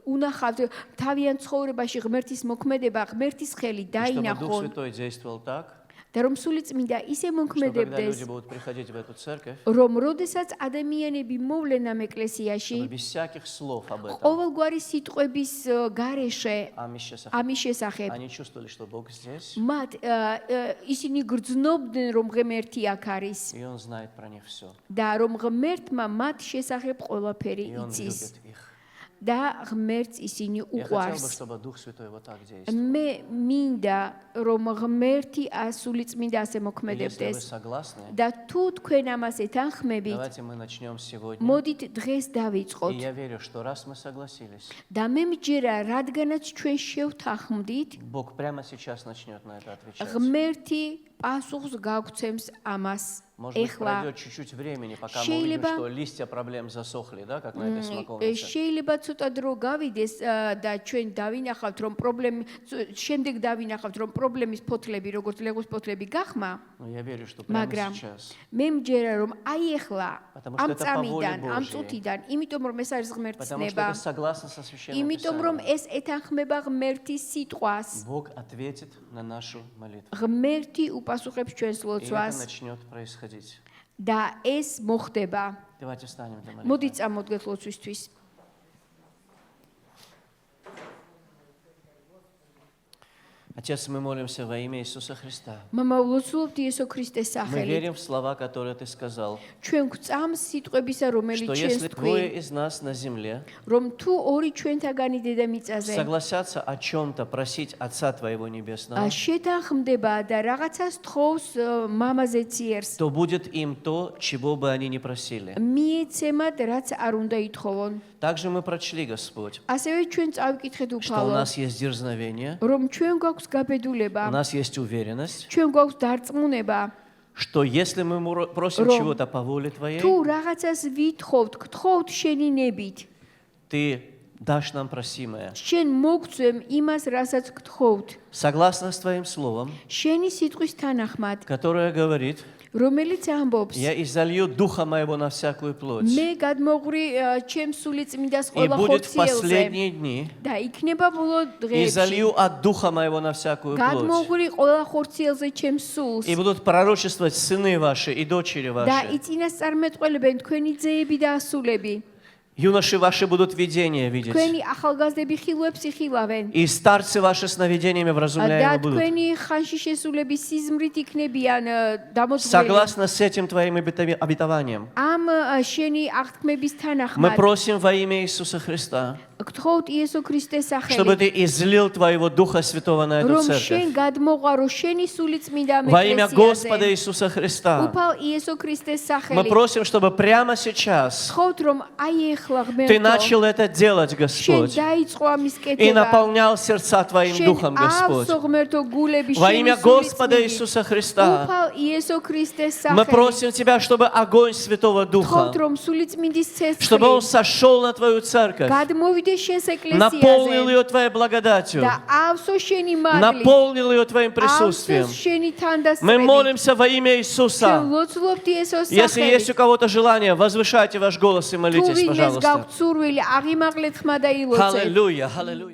B: უნახავთ თავიანთ ცხოვრებაში ღმერთის მოქმედება, ღმერთის ხელი
A: И чтобы Дух
B: დაინახონ
A: Святой действовал так,
B: და რომ სული წმინდა ისე
A: что когда
B: მოქმედებდეს,
A: люди будут приходить в эту церковь,
B: რომ როდესაც ადამიანები მოვლენ ამ ეკლესიაში,
A: чтобы без всяких слов об этом,
B: ყოველგვარი სიტყვების გარეშე ამის შესახებ,
A: они чувствовали, что Бог здесь,
B: მათ ისინი გრძნობდნენ, რომ ღმერთი აქ არის
A: и Он знает про них все.
B: და რომ ღმერთმა მათ შესახებ ყველაფერი
A: И Он
B: იცის
A: любит их.
B: და ღმერთს ისინი
A: Я хотел бы,
B: უყვარს.
A: чтобы Дух Святой вот так действовал.
B: მე მინდა რომ ღმერთი სული წმინდა ასე
A: И если вы
B: მოქმედებდეს
A: согласны,
B: და თუ თქვენ ამას ეთანხმებით,
A: давайте мы начнем сегодня.
B: მოდით დღეს
A: И
B: დავიწყოთ.
A: я верю, что раз мы согласились,
B: და მე მჯერა, რადგანაც ჩვენ შევთანხმდით,
A: Бог прямо сейчас начнет на это отвечать.
B: ღმერთი პასუხს გაგვცემს ამას.
A: Может быть,
B: ეხლა
A: пройдет чуть-чуть времени, пока мы
B: შეიძლება-
A: увидим, что листья проблем засохли, да, как на этой смоковнице.
B: შეიძლება ცოტა დრო გავიდეს და ჩვენ დავინახავთ რომ შემდეგ დავინახავთ რომ პრობლემის ფოთლები როგორც ლეგოს ფოთლები გახმა,
A: Но я верю, что прямо
B: მაგრამ
A: сейчас,
B: მე მჯერა რომ აი ახლა
A: Потому
B: ამ
A: что это по воле
B: წამიდან, ამ
A: Божьей.
B: წუთიდან, იმიტომ რომ ეს არის ღმერთის
A: потому что
B: ნება,
A: это согласно со Священным
B: იმიტომ რომ
A: Писанием,
B: ეს ეთანხმება ღმერთის სიტყვას,
A: Бог ответит на нашу молитву.
B: ღმერთი უპასუხებს ჩვენს
A: И это
B: ლოცვას
A: начнет происходить.
B: და ეს მოხდება.
A: Давайте встанем для молитвы.
B: მოდით წამოდგეთ ლოცვისთვის.
A: Отец, мы молимся во имя Иисуса Христа.
B: მამა ვლოცულობთ იესო ქრისტეს
A: Мы
B: სახელით.
A: верим в слова, которые Ты сказал,
B: ჩვენ გვწამს სიტყვებისა, რომელიც
A: что
B: ჩვენს
A: если
B: თქვი,
A: двое из нас на земле
B: რომ თუ ორი ჩვენთაგანი დედამიწაზე
A: согласятся о чем-то просить Отца Твоего Небесного,
B: შეთანხმდება და რაღაცას თხოვს მამაზე ციერს,
A: то будет им то, чего бы они ни просили.
B: მიეცემათ, რაც არ უნდა ითხოვონ.
A: Также мы прочли, Господь,
B: ასევე ჩვენ წავიკითხეთ
A: что у
B: უფალო,
A: нас есть дерзновение,
B: რომ ჩვენ გვაქვს
A: у
B: გაბედულება,
A: нас есть уверенность,
B: ჩვენ გვაქვს დარწმუნება,
A: что если мы просим
B: Ром,
A: чего-то по воле Твоей,
B: თუ რაღაცას ვითხოვთ, გთხოვთ შენი ნებით,
A: Ты дашь нам просимое.
B: შენ მოგცემ იმას, რასაც გთხოვთ.
A: Согласно с Твоим Словом,
B: შენი სიტყვის თანახმად,
A: которое говорит,
B: რომელიც ამბობს,
A: я изолью Духа Моего на всякую плоть.
B: მე გადმოღრი ჩემს სული წმინდას
A: И
B: ყველა
A: будет в
B: ხორციელზე
A: последние дни,
B: და იქნება ბოლო დღეებში
A: изолью от Духа Моего на всякую плоть.
B: გადმოღრი ყველა ხორციელზე ჩემს სულს
A: И будут пророчествовать сыны ваши и дочери
B: და
A: ваши.
B: იწინასწარმეტყველებენ თქვენი ძეები და ასულები,
A: Юноши ваши будут видения видеть.
B: თქვენი ახალგაზრდები ხილვებს იხილავენ
A: И старцы ваши сновидениями
B: და
A: вразумляемы будут.
B: თქვენი ხანში შესულები სიზმრით იქნებიან დამოწმული.
A: Согласно с этим Твоим обетованием,
B: ამ შენი აღთქმების
A: мы
B: თანახმად
A: просим во имя Иисуса Христа,
B: გთხოვთ იესო ქრისტეს
A: чтобы
B: სახელით,
A: Ты излил Твоего Духа Святого на эту
B: რომ
A: церковь.
B: შენ გადმოყვარო შენი სული წმინდა
A: Во имя Господа
B: ეკლესიაზე.
A: Иисуса Христа
B: უფალ იესო ქრისტეს
A: мы
B: სახელით.
A: просим, чтобы прямо сейчас
B: გთხოვთ რომ აი ეხლა
A: Ты
B: ღმერთო
A: начал это делать,
B: შენ
A: Господь,
B: დაიწყო ამის
A: и
B: კეთება.
A: наполнял сердца Твоим
B: შენ
A: Духом, Господь.
B: ავსო ღმერთო გულები
A: Во
B: შენი
A: имя
B: სულით
A: Господа
B: წმინდით.
A: Иисуса Христа
B: უფალ იესო ქრისტეს
A: мы
B: სახელით.
A: просим Тебя, чтобы огонь Святого Духа,
B: გთხოვთ რომ სული წმინდის
A: чтобы он
B: ცეცხლი
A: сошел на Твою церковь,
B: გადმოვიდეს შენს
A: наполнил
B: ეკლესიაზე
A: ее Твоей благодатью,
B: და ავსო შენი მადლით.
A: наполнил ее Твоим присутствием.
B: ავსო შენი
A: Мы
B: თანდასწრებით.
A: молимся во имя
B: შენ
A: Иисуса.
B: ლოცულობთ იესოს
A: Если есть у
B: სახელით.
A: кого-то желание, возвышайте ваш голос и
B: თუ
A: молитесь,
B: ვინმეს
A: пожалуйста.
B: გაქვთ სურვილი, აღიმაღლეთ ხმა და ილოცეთ.
A: Аллилуйя, аллилуйя.